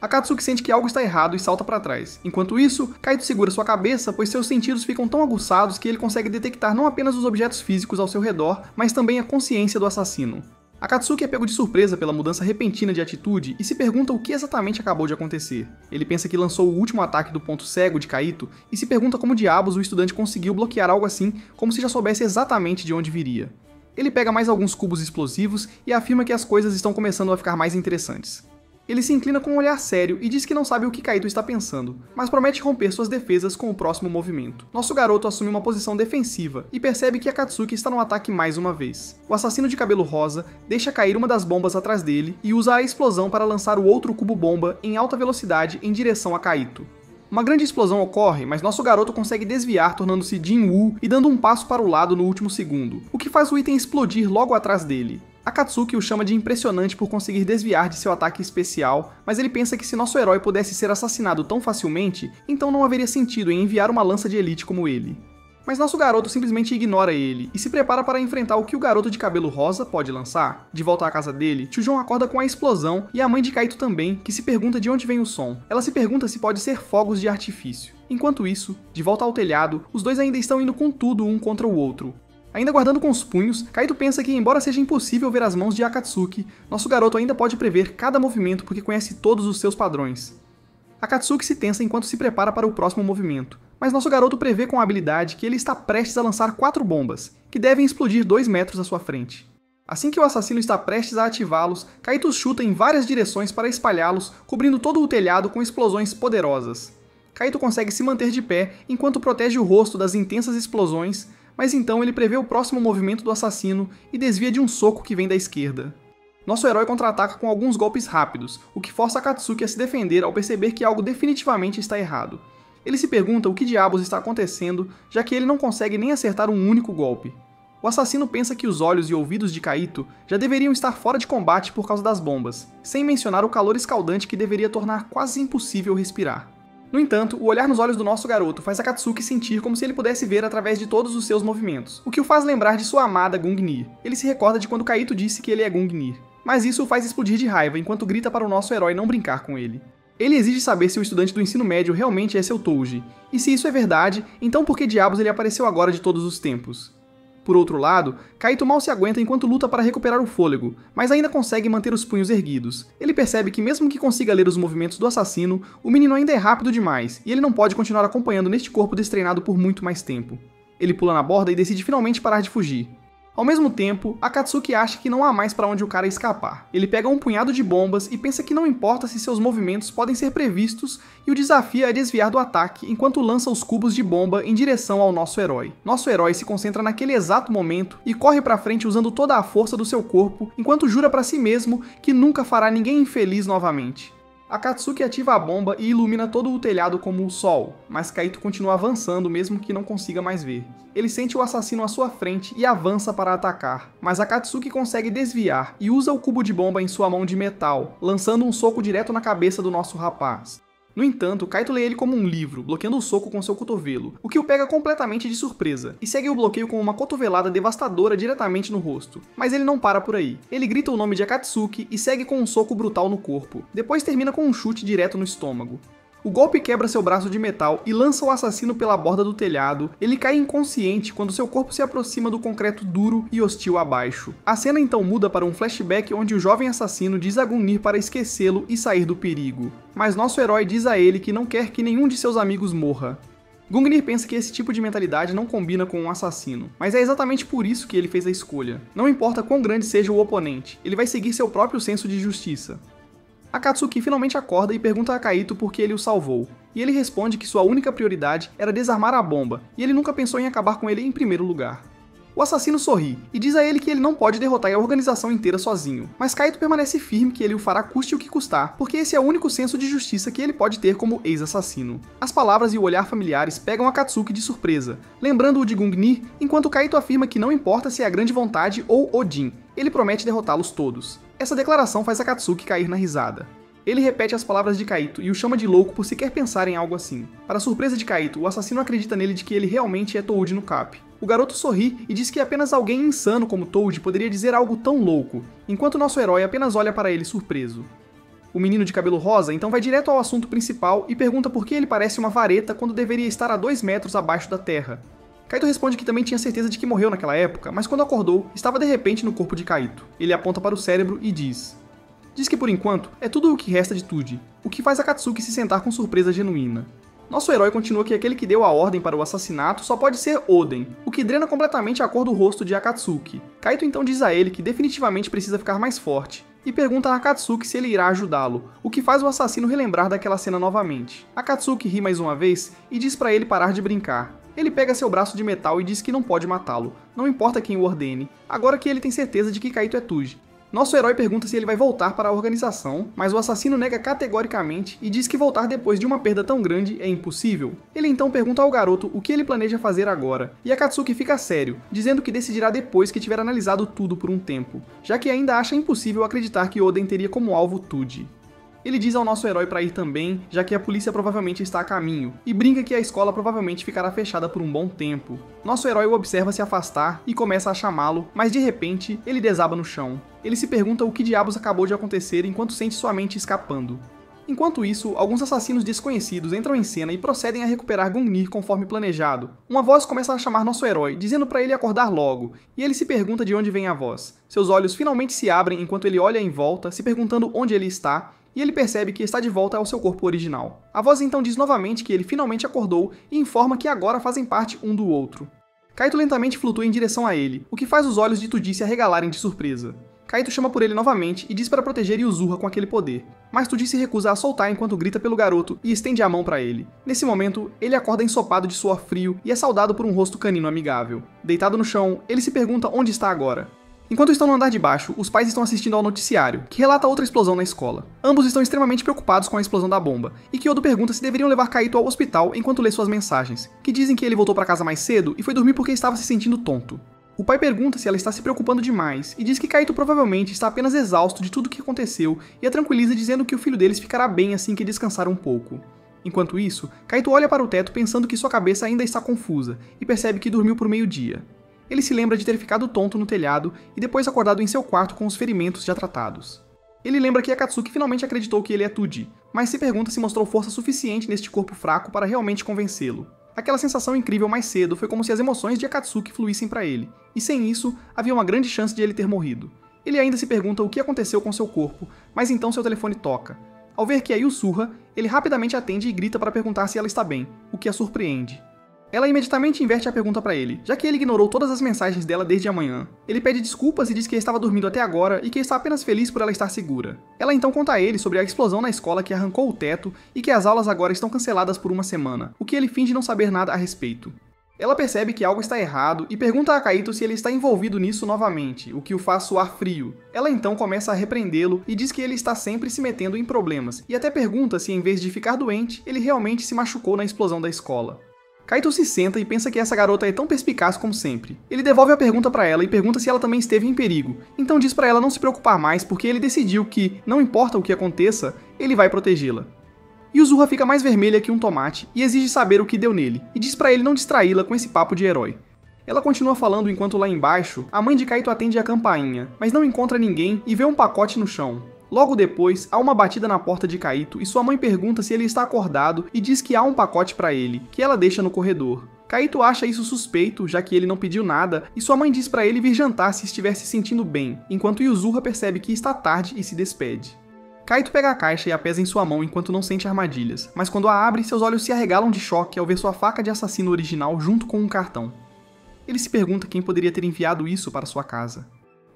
Akatsuki sente que algo está errado e salta para trás. Enquanto isso, Kaito segura sua cabeça, pois seus sentidos ficam tão aguçados que ele consegue detectar não apenas os objetos físicos ao seu redor, mas também a consciência do assassino. Akatsuki é pego de surpresa pela mudança repentina de atitude e se pergunta o que exatamente acabou de acontecer. Ele pensa que lançou o último ataque do ponto cego de Kaito e se pergunta como diabos o estudante conseguiu bloquear algo assim, como se já soubesse exatamente de onde viria. Ele pega mais alguns cubos explosivos e afirma que as coisas estão começando a ficar mais interessantes. Ele se inclina com um olhar sério e diz que não sabe o que Kaito está pensando, mas promete romper suas defesas com o próximo movimento. Nosso garoto assume uma posição defensiva e percebe que Akatsuki está no ataque mais uma vez. O assassino de cabelo rosa deixa cair uma das bombas atrás dele e usa a explosão para lançar o outro cubo-bomba em alta velocidade em direção a Kaito. Uma grande explosão ocorre, mas nosso garoto consegue desviar, tornando-se Jin-Woo e dando um passo para o lado no último segundo, o que faz o item explodir logo atrás dele. Akatsuki o chama de impressionante por conseguir desviar de seu ataque especial, mas ele pensa que se nosso herói pudesse ser assassinado tão facilmente, então não haveria sentido em enviar uma lança de elite como ele. Mas nosso garoto simplesmente ignora ele e se prepara para enfrentar o que o garoto de cabelo rosa pode lançar. De volta à casa dele, Chujon acorda com a explosão e a mãe de Kaito também, que se pergunta de onde vem o som. Ela se pergunta se pode ser fogos de artifício. Enquanto isso, de volta ao telhado, os dois ainda estão indo com tudo um contra o outro. Ainda guardando com os punhos, Kaito pensa que, embora seja impossível ver as mãos de Akatsuki, nosso garoto ainda pode prever cada movimento porque conhece todos os seus padrões. Akatsuki se tensa enquanto se prepara para o próximo movimento, mas nosso garoto prevê com habilidade que ele está prestes a lançar 4 bombas, que devem explodir 2 metros à sua frente. Assim que o assassino está prestes a ativá-los, Kaito chuta em várias direções para espalhá-los, cobrindo todo o telhado com explosões poderosas. Kaito consegue se manter de pé enquanto protege o rosto das intensas explosões, mas então ele prevê o próximo movimento do assassino e desvia de um soco que vem da esquerda. Nosso herói contra-ataca com alguns golpes rápidos, o que força Akatsuki a se defender ao perceber que algo definitivamente está errado. Ele se pergunta o que diabos está acontecendo, já que ele não consegue nem acertar um único golpe. O assassino pensa que os olhos e ouvidos de Kaito já deveriam estar fora de combate por causa das bombas, sem mencionar o calor escaldante que deveria tornar quase impossível respirar. No entanto, o olhar nos olhos do nosso garoto faz Akatsuki sentir como se ele pudesse ver através de todos os seus movimentos, o que o faz lembrar de sua amada Gungnir. Ele se recorda de quando Kaito disse que ele é Gungnir, mas isso o faz explodir de raiva enquanto grita para o nosso herói não brincar com ele. Ele exige saber se o estudante do ensino médio realmente é seu Touji, e se isso é verdade, então por que diabos ele apareceu agora de todos os tempos? Por outro lado, Kaito mal se aguenta enquanto luta para recuperar o fôlego, mas ainda consegue manter os punhos erguidos. Ele percebe que mesmo que consiga ler os movimentos do assassino, o menino ainda é rápido demais, e ele não pode continuar acompanhando neste corpo destreinado por muito mais tempo. Ele pula na borda e decide finalmente parar de fugir. Ao mesmo tempo, Akatsuki acha que não há mais para onde o cara escapar. Ele pega um punhado de bombas e pensa que não importa se seus movimentos podem ser previstos e o desafia a desviar do ataque enquanto lança os cubos de bomba em direção ao nosso herói. Nosso herói se concentra naquele exato momento e corre para frente usando toda a força do seu corpo enquanto jura para si mesmo que nunca fará ninguém infeliz novamente. Akatsuki ativa a bomba e ilumina todo o telhado como o sol, mas Kaito continua avançando mesmo que não consiga mais ver. Ele sente o assassino à sua frente e avança para atacar, mas Akatsuki consegue desviar e usa o cubo de bomba em sua mão de metal, lançando um soco direto na cabeça do nosso rapaz. No entanto, Kaito lê ele como um livro, bloqueando o soco com seu cotovelo, o que o pega completamente de surpresa, e segue o bloqueio com uma cotovelada devastadora diretamente no rosto. Mas ele não para por aí. Ele grita o nome de Akatsuki e segue com um soco brutal no corpo. Depois termina com um chute direto no estômago. O golpe quebra seu braço de metal e lança o assassino pela borda do telhado. Ele cai inconsciente quando seu corpo se aproxima do concreto duro e hostil abaixo. A cena então muda para um flashback onde o jovem assassino diz a Gungnir para esquecê-lo e sair do perigo. Mas nosso herói diz a ele que não quer que nenhum de seus amigos morra. Gungnir pensa que esse tipo de mentalidade não combina com um assassino, mas é exatamente por isso que ele fez a escolha. Não importa quão grande seja o oponente, ele vai seguir seu próprio senso de justiça. Akatsuki finalmente acorda e pergunta a Kaito por que ele o salvou, e ele responde que sua única prioridade era desarmar a bomba, e ele nunca pensou em acabar com ele em primeiro lugar. O assassino sorri e diz a ele que ele não pode derrotar a organização inteira sozinho, mas Kaito permanece firme que ele o fará custe o que custar, porque esse é o único senso de justiça que ele pode ter como ex-assassino. As palavras e o olhar familiares pegam Akatsuki de surpresa, lembrando-o de Gungnir, enquanto Kaito afirma que não importa se é a Grande Vontade ou Odin, ele promete derrotá-los todos. Essa declaração faz Akatsuki cair na risada. Ele repete as palavras de Kaito e o chama de louco por sequer pensar em algo assim. Para surpresa de Kaito, o assassino acredita nele de que ele realmente é Toad no Cap. O garoto sorri e diz que apenas alguém insano como Toad poderia dizer algo tão louco, enquanto nosso herói apenas olha para ele surpreso. O menino de cabelo rosa então vai direto ao assunto principal e pergunta por que ele parece uma vareta quando deveria estar a 2 metros abaixo da terra. Kaito responde que também tinha certeza de que morreu naquela época, mas quando acordou, estava de repente no corpo de Kaito. Ele aponta para o cérebro e diz que por enquanto é tudo o que resta de Tuji, o que faz Akatsuki se sentar com surpresa genuína. Nosso herói continua que aquele que deu a ordem para o assassinato só pode ser Oden, o que drena completamente a cor do rosto de Akatsuki. Kaito então diz a ele que definitivamente precisa ficar mais forte, e pergunta a Akatsuki se ele irá ajudá-lo, o que faz o assassino relembrar daquela cena novamente. Akatsuki ri mais uma vez e diz para ele parar de brincar. Ele pega seu braço de metal e diz que não pode matá-lo, não importa quem o ordene, agora que ele tem certeza de que Kaito é Tuji. Nosso herói pergunta se ele vai voltar para a organização, mas o assassino nega categoricamente e diz que voltar depois de uma perda tão grande é impossível. Ele então pergunta ao garoto o que ele planeja fazer agora, e Akatsuki fica sério, dizendo que decidirá depois que tiver analisado tudo por um tempo, já que ainda acha impossível acreditar que Oden teria como alvo Tuji. Ele diz ao nosso herói para ir também, já que a polícia provavelmente está a caminho, e brinca que a escola provavelmente ficará fechada por um bom tempo. Nosso herói o observa se afastar e começa a chamá-lo, mas de repente, ele desaba no chão. Ele se pergunta o que diabos acabou de acontecer enquanto sente sua mente escapando. Enquanto isso, alguns assassinos desconhecidos entram em cena e procedem a recuperar Gungnir conforme planejado. Uma voz começa a chamar nosso herói, dizendo para ele acordar logo, e ele se pergunta de onde vem a voz. Seus olhos finalmente se abrem enquanto ele olha em volta, se perguntando onde ele está, e ele percebe que está de volta ao seu corpo original. A voz então diz novamente que ele finalmente acordou e informa que agora fazem parte um do outro. Kaito lentamente flutua em direção a ele, o que faz os olhos de Tuji se arregalarem de surpresa. Kaito chama por ele novamente e diz para proteger Yuzuha com aquele poder, mas Tuji se recusa a soltar enquanto grita pelo garoto e estende a mão para ele. Nesse momento, ele acorda ensopado de suor frio e é saudado por um rosto canino amigável. Deitado no chão, ele se pergunta onde está agora. Enquanto estão no andar de baixo, os pais estão assistindo ao noticiário, que relata outra explosão na escola. Ambos estão extremamente preocupados com a explosão da bomba, e Kyodo pergunta se deveriam levar Kaito ao hospital enquanto lê suas mensagens, que dizem que ele voltou para casa mais cedo e foi dormir porque estava se sentindo tonto. O pai pergunta se ela está se preocupando demais, e diz que Kaito provavelmente está apenas exausto de tudo o que aconteceu, e a tranquiliza dizendo que o filho deles ficará bem assim que descansar um pouco. Enquanto isso, Kaito olha para o teto pensando que sua cabeça ainda está confusa, e percebe que dormiu por meio-dia. Ele se lembra de ter ficado tonto no telhado e depois acordado em seu quarto com os ferimentos já tratados. Ele lembra que Akatsuki finalmente acreditou que ele é Tuji, mas se pergunta se mostrou força suficiente neste corpo fraco para realmente convencê-lo. Aquela sensação incrível mais cedo foi como se as emoções de Akatsuki fluíssem para ele, e sem isso, havia uma grande chance de ele ter morrido. Ele ainda se pergunta o que aconteceu com seu corpo, mas então seu telefone toca. Ao ver que é Yuzuha, ele rapidamente atende e grita para perguntar se ela está bem, o que a surpreende. Ela imediatamente inverte a pergunta para ele, já que ele ignorou todas as mensagens dela desde a manhã. Ele pede desculpas e diz que estava dormindo até agora e que está apenas feliz por ela estar segura. Ela então conta a ele sobre a explosão na escola que arrancou o teto e que as aulas agora estão canceladas por uma semana, o que ele finge não saber nada a respeito. Ela percebe que algo está errado e pergunta a Kaito se ele está envolvido nisso novamente, o que o faz suar frio. Ela então começa a repreendê-lo e diz que ele está sempre se metendo em problemas, e até pergunta se em vez de ficar doente, ele realmente se machucou na explosão da escola. Kaito se senta e pensa que essa garota é tão perspicaz como sempre. Ele devolve a pergunta para ela e pergunta se ela também esteve em perigo, então diz para ela não se preocupar mais porque ele decidiu que, não importa o que aconteça, ele vai protegê-la. Yuzuha fica mais vermelha que um tomate e exige saber o que deu nele, e diz pra ele não distraí-la com esse papo de herói. Ela continua falando enquanto lá embaixo, a mãe de Kaito atende a campainha, mas não encontra ninguém e vê um pacote no chão. Logo depois, há uma batida na porta de Kaito e sua mãe pergunta se ele está acordado e diz que há um pacote pra ele, que ela deixa no corredor. Kaito acha isso suspeito, já que ele não pediu nada, e sua mãe diz pra ele vir jantar se estiver se sentindo bem, enquanto Yuzuha percebe que está tarde e se despede. Kaito pega a caixa e a pesa em sua mão enquanto não sente armadilhas, mas quando a abre, seus olhos se arregalam de choque ao ver sua faca de assassino original junto com um cartão. Ele se pergunta quem poderia ter enviado isso para sua casa.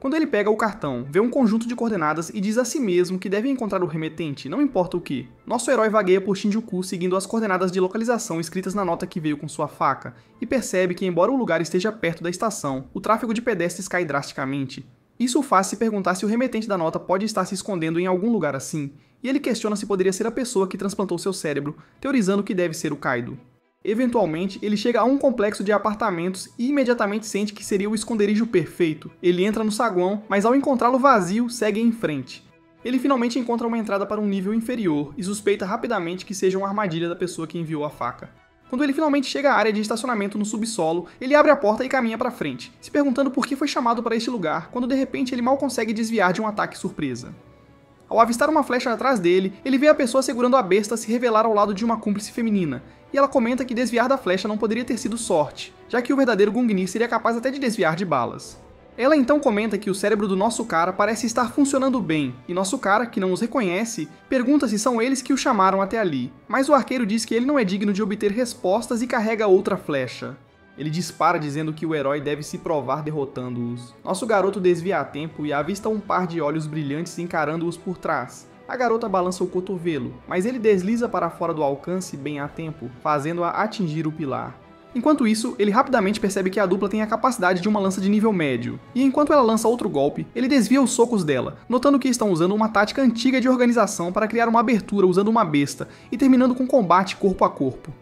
Quando ele pega o cartão, vê um conjunto de coordenadas e diz a si mesmo que deve encontrar o remetente, não importa o que. Nosso herói vagueia por Shinjuku seguindo as coordenadas de localização escritas na nota que veio com sua faca, e percebe que embora o lugar esteja perto da estação, o tráfego de pedestres cai drasticamente. Isso o faz se perguntar se o remetente da nota pode estar se escondendo em algum lugar assim, e ele questiona se poderia ser a pessoa que transplantou seu cérebro, teorizando que deve ser o Kaido. Eventualmente, ele chega a um complexo de apartamentos e imediatamente sente que seria o esconderijo perfeito. Ele entra no saguão, mas ao encontrá-lo vazio, segue em frente. Ele finalmente encontra uma entrada para um nível inferior e suspeita rapidamente que seja uma armadilha da pessoa que enviou a faca. Quando ele finalmente chega à área de estacionamento no subsolo, ele abre a porta e caminha para frente, se perguntando por que foi chamado para este lugar, quando de repente ele mal consegue desviar de um ataque surpresa. Ao avistar uma flecha atrás dele, ele vê a pessoa segurando a besta se revelar ao lado de uma cúmplice feminina, e ela comenta que desviar da flecha não poderia ter sido sorte, já que o verdadeiro Gungnir seria capaz até de desviar de balas. Ela então comenta que o cérebro do nosso cara parece estar funcionando bem, e nosso cara, que não os reconhece, pergunta se são eles que o chamaram até ali, mas o arqueiro diz que ele não é digno de obter respostas e carrega outra flecha. Ele dispara dizendo que o herói deve se provar derrotando-os. Nosso garoto desvia a tempo e avista um par de olhos brilhantes encarando-os por trás. A garota balança o cotovelo, mas ele desliza para fora do alcance bem a tempo, fazendo-a atingir o pilar. Enquanto isso, ele rapidamente percebe que a dupla tem a capacidade de uma lança de nível médio, e enquanto ela lança outro golpe, ele desvia os socos dela, notando que estão usando uma tática antiga de organização para criar uma abertura usando uma besta, e terminando com combate corpo a corpo.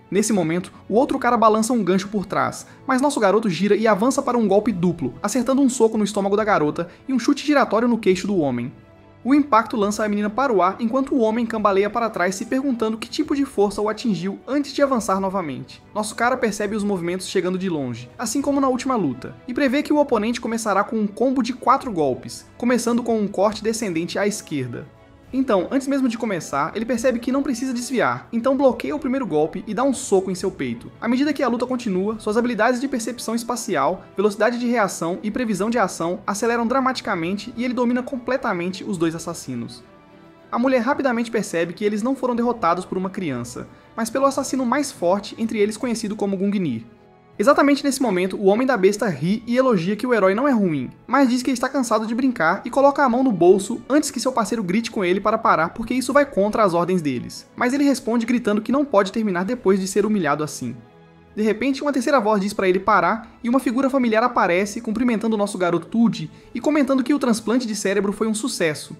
Nesse momento, o outro cara balança um gancho por trás, mas nosso garoto gira e avança para um golpe duplo, acertando um soco no estômago da garota e um chute giratório no queixo do homem. O impacto lança a menina para o ar enquanto o homem cambaleia para trás se perguntando que tipo de força o atingiu antes de avançar novamente. Nosso cara percebe os movimentos chegando de longe, assim como na última luta, e prevê que o oponente começará com um combo de 4 golpes, começando com um corte descendente à esquerda. Então, antes mesmo de começar, ele percebe que não precisa desviar, então bloqueia o primeiro golpe e dá um soco em seu peito. À medida que a luta continua, suas habilidades de percepção espacial, velocidade de reação e previsão de ação aceleram dramaticamente e ele domina completamente os dois assassinos. A mulher rapidamente percebe que eles não foram derrotados por uma criança, mas pelo assassino mais forte entre eles conhecido como Gungnir. Exatamente nesse momento, o Homem da Besta ri e elogia que o herói não é ruim, mas diz que está cansado de brincar e coloca a mão no bolso antes que seu parceiro grite com ele para parar porque isso vai contra as ordens deles. Mas ele responde gritando que não pode terminar depois de ser humilhado assim. De repente, uma terceira voz diz para ele parar e uma figura familiar aparece cumprimentando o nosso garoto Tuji e comentando que o transplante de cérebro foi um sucesso.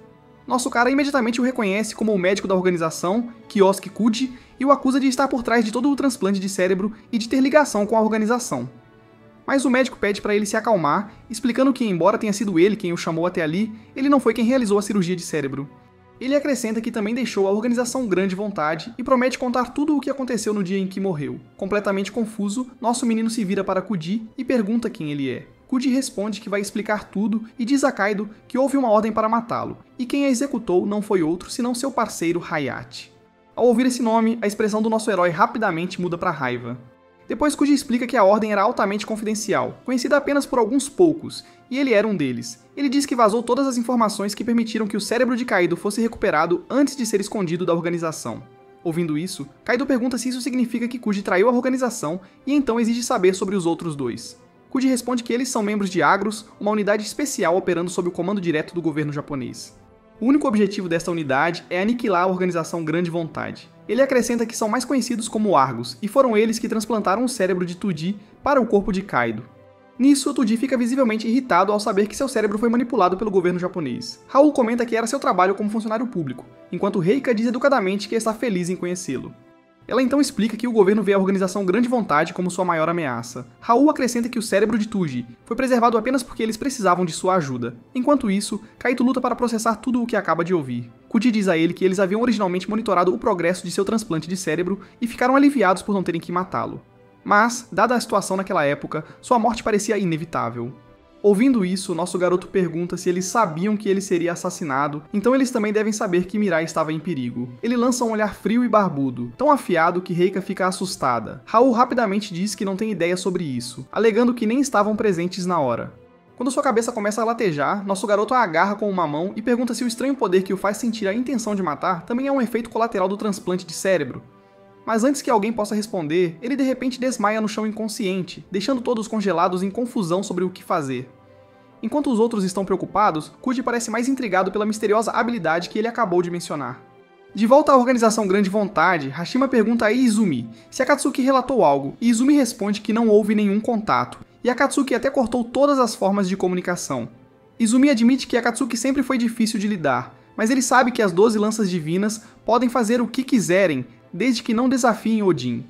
Nosso cara imediatamente o reconhece como o médico da organização, Kioski Kuji, e o acusa de estar por trás de todo o transplante de cérebro e de ter ligação com a organização. Mas o médico pede para ele se acalmar, explicando que, embora tenha sido ele quem o chamou até ali, ele não foi quem realizou a cirurgia de cérebro. Ele acrescenta que também deixou a organização grande vontade e promete contar tudo o que aconteceu no dia em que morreu. Completamente confuso, nosso menino se vira para Kuji e pergunta quem ele é. Kuji responde que vai explicar tudo e diz a Kaido que houve uma ordem para matá-lo, e quem a executou não foi outro senão seu parceiro Hayate. Ao ouvir esse nome, a expressão do nosso herói rapidamente muda para raiva. Depois Kuji explica que a ordem era altamente confidencial, conhecida apenas por alguns poucos, e ele era um deles. Ele diz que vazou todas as informações que permitiram que o cérebro de Kaido fosse recuperado antes de ser escondido da organização. Ouvindo isso, Kaido pergunta se isso significa que Kuji traiu a organização e então exige saber sobre os outros dois. Kuji responde que eles são membros de Agros, uma unidade especial operando sob o comando direto do governo japonês. O único objetivo desta unidade é aniquilar a organização Grande Vontade. Ele acrescenta que são mais conhecidos como Argos, e foram eles que transplantaram o cérebro de Tudi para o corpo de Kaido. Nisso, Tudi fica visivelmente irritado ao saber que seu cérebro foi manipulado pelo governo japonês. Raul comenta que era seu trabalho como funcionário público, enquanto Reika diz educadamente que está feliz em conhecê-lo. Ela então explica que o governo vê a Organização Grande Vontade como sua maior ameaça. Raul acrescenta que o cérebro de Tudi foi preservado apenas porque eles precisavam de sua ajuda. Enquanto isso, Kaito luta para processar tudo o que acaba de ouvir. Kuti diz a ele que eles haviam originalmente monitorado o progresso de seu transplante de cérebro e ficaram aliviados por não terem que matá-lo. Mas, dada a situação naquela época, sua morte parecia inevitável. Ouvindo isso, nosso garoto pergunta se eles sabiam que ele seria assassinado, então eles também devem saber que Mirai estava em perigo. Ele lança um olhar frio e barbudo, tão afiado que Reika fica assustada. Raul rapidamente diz que não tem ideia sobre isso, alegando que nem estavam presentes na hora. Quando sua cabeça começa a latejar, nosso garoto a agarra com uma mão e pergunta se o estranho poder que o faz sentir a intenção de matar também é um efeito colateral do transplante de cérebro. Mas antes que alguém possa responder, ele de repente desmaia no chão inconsciente, deixando todos congelados em confusão sobre o que fazer. Enquanto os outros estão preocupados, Kuti parece mais intrigado pela misteriosa habilidade que ele acabou de mencionar. De volta à Organização Grande Vontade, Hashima pergunta a Izumi se Akatsuki relatou algo, e Izumi responde que não houve nenhum contato, e Akatsuki até cortou todas as formas de comunicação. Izumi admite que Akatsuki sempre foi difícil de lidar, mas ele sabe que as 12 lanças divinas podem fazer o que quiserem, desde que não desafiem Odin.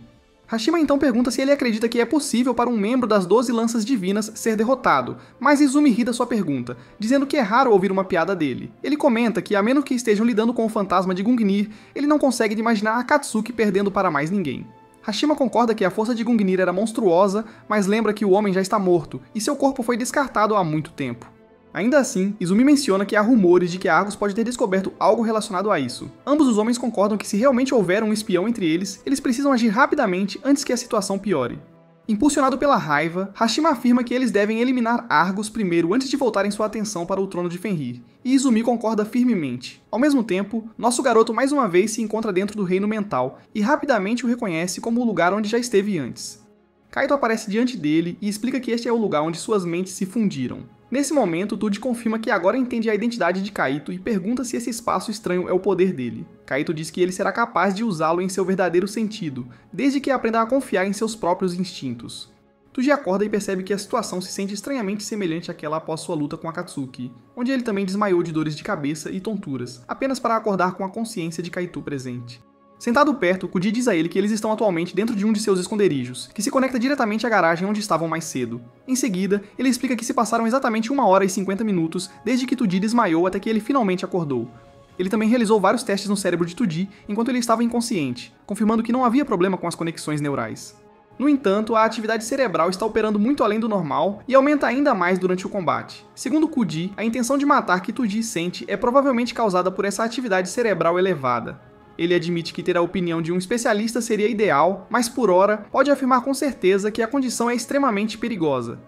Hashima então pergunta se ele acredita que é possível para um membro das 12 lanças divinas ser derrotado, mas Izumi ri da sua pergunta, dizendo que é raro ouvir uma piada dele. Ele comenta que, a menos que estejam lidando com o fantasma de Gungnir, ele não consegue imaginar Akatsuki perdendo para mais ninguém. Hashima concorda que a força de Gungnir era monstruosa, mas lembra que o homem já está morto, e seu corpo foi descartado há muito tempo. Ainda assim, Izumi menciona que há rumores de que Argos pode ter descoberto algo relacionado a isso. Ambos os homens concordam que se realmente houver um espião entre eles, eles precisam agir rapidamente antes que a situação piore. Impulsionado pela raiva, Hashima afirma que eles devem eliminar Argos primeiro antes de voltarem sua atenção para o trono de Fenrir, e Izumi concorda firmemente. Ao mesmo tempo, nosso garoto mais uma vez se encontra dentro do reino mental, e rapidamente o reconhece como o lugar onde já esteve antes. Kaito aparece diante dele e explica que este é o lugar onde suas mentes se fundiram. Nesse momento, Tudi confirma que agora entende a identidade de Kaito e pergunta se esse espaço estranho é o poder dele. Kaito diz que ele será capaz de usá-lo em seu verdadeiro sentido, desde que aprenda a confiar em seus próprios instintos. Tudi acorda e percebe que a situação se sente estranhamente semelhante àquela após sua luta com Akatsuki, onde ele também desmaiou de dores de cabeça e tonturas, apenas para acordar com a consciência de Kaito presente. Sentado perto, Kuti diz a ele que eles estão atualmente dentro de um de seus esconderijos, que se conecta diretamente à garagem onde estavam mais cedo. Em seguida, ele explica que se passaram exatamente 1 hora e 50 minutos desde que Tudi desmaiou até que ele finalmente acordou. Ele também realizou vários testes no cérebro de Tudi enquanto ele estava inconsciente, confirmando que não havia problema com as conexões neurais. No entanto, a atividade cerebral está operando muito além do normal e aumenta ainda mais durante o combate. Segundo Kuti, a intenção de matar que Tudi sente é provavelmente causada por essa atividade cerebral elevada. Ele admite que ter a opinião de um especialista seria ideal, mas por hora pode afirmar com certeza que a condição é extremamente perigosa.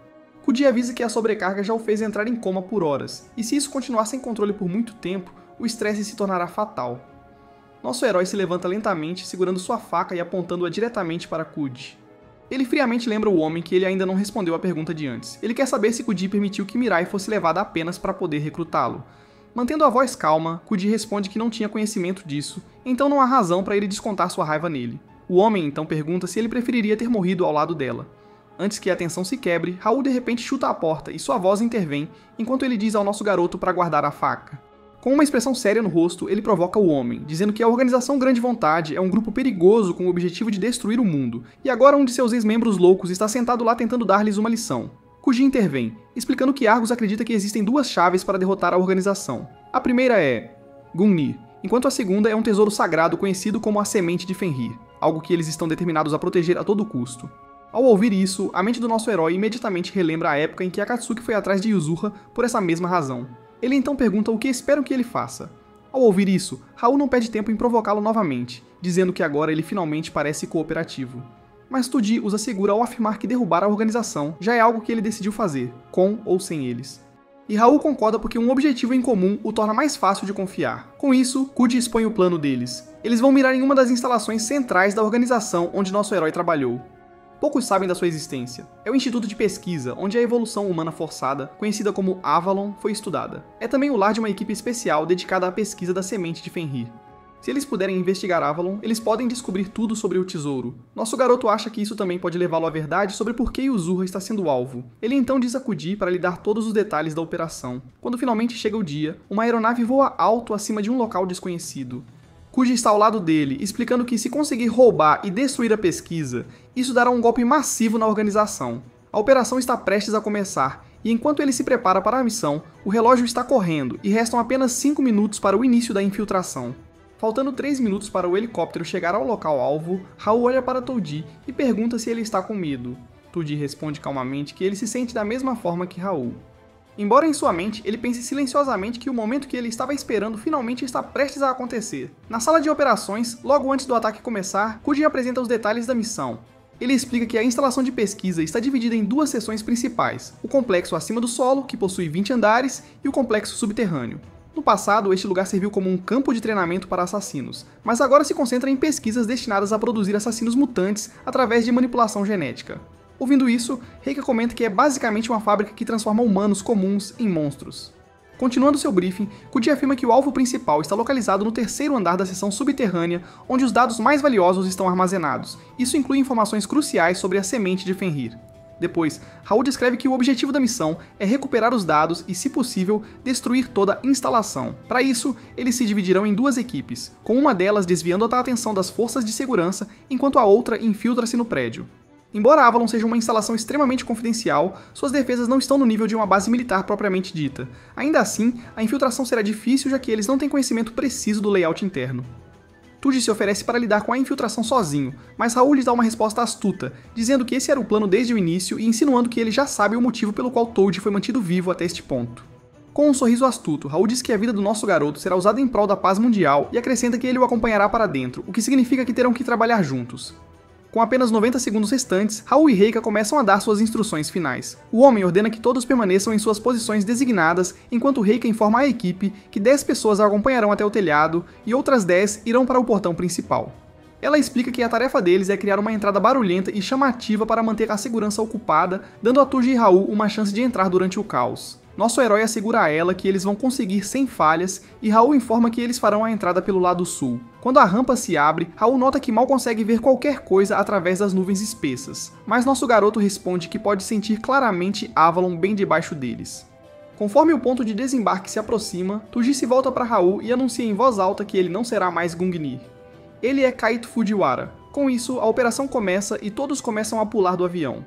Kuti avisa que a sobrecarga já o fez entrar em coma por horas, e se isso continuar sem controle por muito tempo, o estresse se tornará fatal. Nosso herói se levanta lentamente, segurando sua faca e apontando-a diretamente para Kuti. Ele friamente lembra o homem que ele ainda não respondeu à pergunta de antes. Ele quer saber se Kuti permitiu que Mirai fosse levada apenas para poder recrutá-lo. Mantendo a voz calma, Kuti responde que não tinha conhecimento disso, então não há razão para ele descontar sua raiva nele. O homem então pergunta se ele preferiria ter morrido ao lado dela. Antes que a tensão se quebre, Raul de repente chuta a porta e sua voz intervém, enquanto ele diz ao nosso garoto para guardar a faca. Com uma expressão séria no rosto, ele provoca o homem, dizendo que a Organização Grande Vontade é um grupo perigoso com o objetivo de destruir o mundo, e agora um de seus ex-membros loucos está sentado lá tentando dar-lhes uma lição. Kuji intervém, explicando que Argos acredita que existem 2 chaves para derrotar a organização. A primeira é Gungnir, enquanto a segunda é um tesouro sagrado conhecido como a Semente de Fenrir, algo que eles estão determinados a proteger a todo custo. Ao ouvir isso, a mente do nosso herói imediatamente relembra a época em que Akatsuki foi atrás de Yuzurra por essa mesma razão. Ele então pergunta o que esperam que ele faça. Ao ouvir isso, Raul não perde tempo em provocá-lo novamente, dizendo que agora ele finalmente parece cooperativo. Mas Tudi os assegura ao afirmar que derrubar a organização já é algo que ele decidiu fazer, com ou sem eles. E Raul concorda porque um objetivo em comum o torna mais fácil de confiar. Com isso, Kuti expõe o plano deles. Eles vão mirar em uma das instalações centrais da organização onde nosso herói trabalhou. Poucos sabem da sua existência. É o Instituto de Pesquisa, onde a evolução humana forçada, conhecida como Avalon, foi estudada. É também o lar de uma equipe especial dedicada à pesquisa da Semente de Fenrir. Se eles puderem investigar Avalon, eles podem descobrir tudo sobre o tesouro. Nosso garoto acha que isso também pode levá-lo à verdade sobre por que Yuzurra está sendo alvo. Ele então diz a Kuji para lhe dar todos os detalhes da operação. Quando finalmente chega o dia, uma aeronave voa alto acima de um local desconhecido. Kuji está ao lado dele, explicando que se conseguir roubar e destruir a pesquisa, isso dará um golpe massivo na organização. A operação está prestes a começar, e enquanto ele se prepara para a missão, o relógio está correndo e restam apenas 5 minutos para o início da infiltração. Faltando 3 minutos para o helicóptero chegar ao local-alvo, Raul olha para Toji e pergunta se ele está com medo. Toji responde calmamente que ele se sente da mesma forma que Raul. Embora em sua mente ele pense silenciosamente que o momento que ele estava esperando finalmente está prestes a acontecer. Na sala de operações, logo antes do ataque começar, Kuji apresenta os detalhes da missão. Ele explica que a instalação de pesquisa está dividida em 2 seções principais, o complexo acima do solo, que possui 20 andares, e o complexo subterrâneo. No passado, este lugar serviu como um campo de treinamento para assassinos, mas agora se concentra em pesquisas destinadas a produzir assassinos mutantes através de manipulação genética. Ouvindo isso, Reika comenta que é basicamente uma fábrica que transforma humanos comuns em monstros. Continuando seu briefing, Kuji afirma que o alvo principal está localizado no 3º andar da seção subterrânea, onde os dados mais valiosos estão armazenados. Isso inclui informações cruciais sobre a semente de Fenrir. Depois, Raul descreve que o objetivo da missão é recuperar os dados e, se possível, destruir toda a instalação. Para isso, eles se dividirão em 2 equipes, com uma delas desviando a atenção das forças de segurança, enquanto a outra infiltra-se no prédio. Embora Avalon seja uma instalação extremamente confidencial, suas defesas não estão no nível de uma base militar propriamente dita. Ainda assim, a infiltração será difícil já que eles não têm conhecimento preciso do layout interno. Toji se oferece para lidar com a infiltração sozinho, mas Raul lhes dá uma resposta astuta, dizendo que esse era o plano desde o início e insinuando que ele já sabe o motivo pelo qual Toji foi mantido vivo até este ponto. Com um sorriso astuto, Raul diz que a vida do nosso garoto será usada em prol da paz mundial e acrescenta que ele o acompanhará para dentro, o que significa que terão que trabalhar juntos. Com apenas 90 segundos restantes, Raul e Reika começam a dar suas instruções finais. O homem ordena que todos permaneçam em suas posições designadas, enquanto Reika informa a equipe que 10 pessoas a acompanharão até o telhado e outras 10 irão para o portão principal. Ela explica que a tarefa deles é criar uma entrada barulhenta e chamativa para manter a segurança ocupada, dando a Toji e Raul uma chance de entrar durante o caos. Nosso herói assegura a ela que eles vão conseguir sem falhas, e Raul informa que eles farão a entrada pelo lado sul. Quando a rampa se abre, Raul nota que mal consegue ver qualquer coisa através das nuvens espessas, mas nosso garoto responde que pode sentir claramente Avalon bem debaixo deles. Conforme o ponto de desembarque se aproxima, Toji se volta para Raul e anuncia em voz alta que ele não será mais Gungnir. Ele é Kaito Fujiwara. Com isso, a operação começa e todos começam a pular do avião.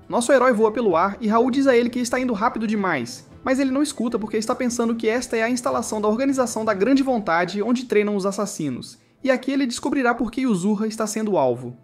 Nosso herói voa pelo ar e Raul diz a ele que está indo rápido demais, mas ele não escuta porque está pensando que esta é a instalação da Organização da Grande Vontade onde treinam os assassinos, e aqui ele descobrirá por que Yuzurra está sendo alvo.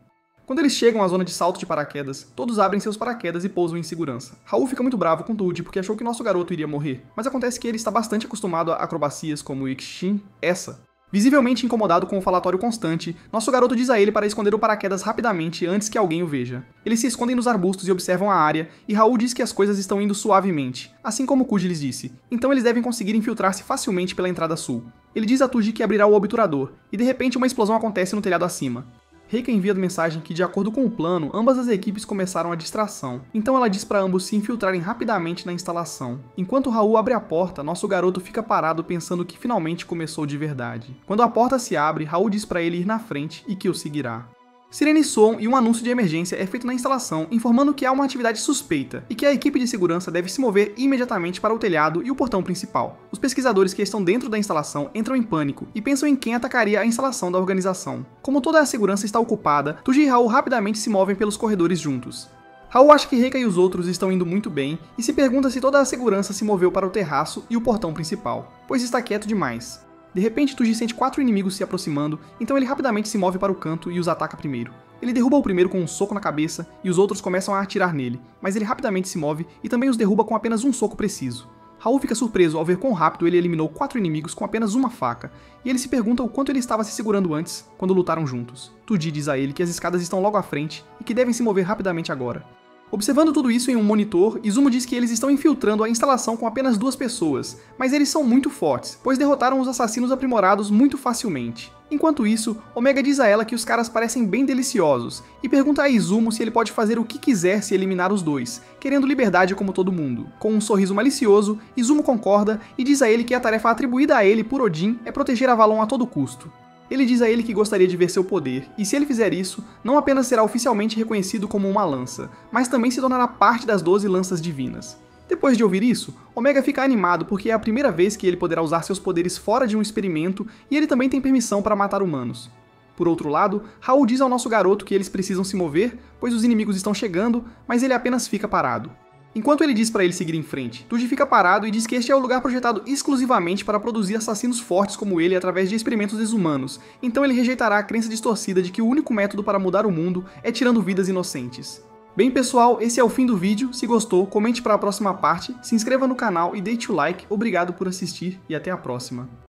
Quando eles chegam à zona de salto de paraquedas, todos abrem seus paraquedas e pousam em segurança. Raul fica muito bravo com Toji porque achou que nosso garoto iria morrer, mas acontece que ele está bastante acostumado a acrobacias como o Ikishin, essa. Visivelmente incomodado com o falatório constante, nosso garoto diz a ele para esconder o paraquedas rapidamente antes que alguém o veja. Eles se escondem nos arbustos e observam a área, e Raul diz que as coisas estão indo suavemente, assim como Kuji lhes disse, então eles devem conseguir infiltrar-se facilmente pela entrada sul. Ele diz a Toji que abrirá o obturador, e de repente uma explosão acontece no telhado acima. Reika envia mensagem que, de acordo com o plano, ambas as equipes começaram a distração, então ela diz para ambos se infiltrarem rapidamente na instalação. Enquanto Raul abre a porta, nosso garoto fica parado pensando que finalmente começou de verdade. Quando a porta se abre, Raul diz para ele ir na frente e que o seguirá. Sirenes soam e um anúncio de emergência é feito na instalação, informando que há uma atividade suspeita e que a equipe de segurança deve se mover imediatamente para o telhado e o portão principal. Os pesquisadores que estão dentro da instalação entram em pânico e pensam em quem atacaria a instalação da organização. Como toda a segurança está ocupada, Toji e Raul rapidamente se movem pelos corredores juntos. Raul acha que Reika e os outros estão indo muito bem e se pergunta se toda a segurança se moveu para o terraço e o portão principal, pois está quieto demais. De repente, Toji sente 4 inimigos se aproximando, então ele rapidamente se move para o canto e os ataca primeiro. Ele derruba o primeiro com um soco na cabeça e os outros começam a atirar nele, mas ele rapidamente se move e também os derruba com apenas um soco preciso. Raul fica surpreso ao ver quão rápido ele eliminou 4 inimigos com apenas uma faca, e ele se pergunta o quanto ele estava se segurando antes, quando lutaram juntos. Toji diz a ele que as escadas estão logo à frente e que devem se mover rapidamente agora. Observando tudo isso em um monitor, Izumo diz que eles estão infiltrando a instalação com apenas 2 pessoas, mas eles são muito fortes, pois derrotaram os assassinos aprimorados muito facilmente. Enquanto isso, Omega diz a ela que os caras parecem bem deliciosos, e pergunta a Izumo se ele pode fazer o que quiser se eliminar os dois, querendo liberdade como todo mundo. Com um sorriso malicioso, Izumo concorda e diz a ele que a tarefa atribuída a ele por Odin é proteger Avalon a todo custo. Ele diz a ele que gostaria de ver seu poder, e se ele fizer isso, não apenas será oficialmente reconhecido como uma lança, mas também se tornará parte das 12 lanças divinas. Depois de ouvir isso, Omega fica animado porque é a primeira vez que ele poderá usar seus poderes fora de um experimento e ele também tem permissão para matar humanos. Por outro lado, Raul diz ao nosso garoto que eles precisam se mover, pois os inimigos estão chegando, mas ele apenas fica parado. Enquanto ele diz para ele seguir em frente, Tudy fica parado e diz que este é o lugar projetado exclusivamente para produzir assassinos fortes como ele através de experimentos desumanos, então ele rejeitará a crença distorcida de que o único método para mudar o mundo é tirando vidas inocentes. Bem pessoal, esse é o fim do vídeo. Se gostou, comente para a próxima parte, se inscreva no canal e deixe o like. Obrigado por assistir e até a próxima.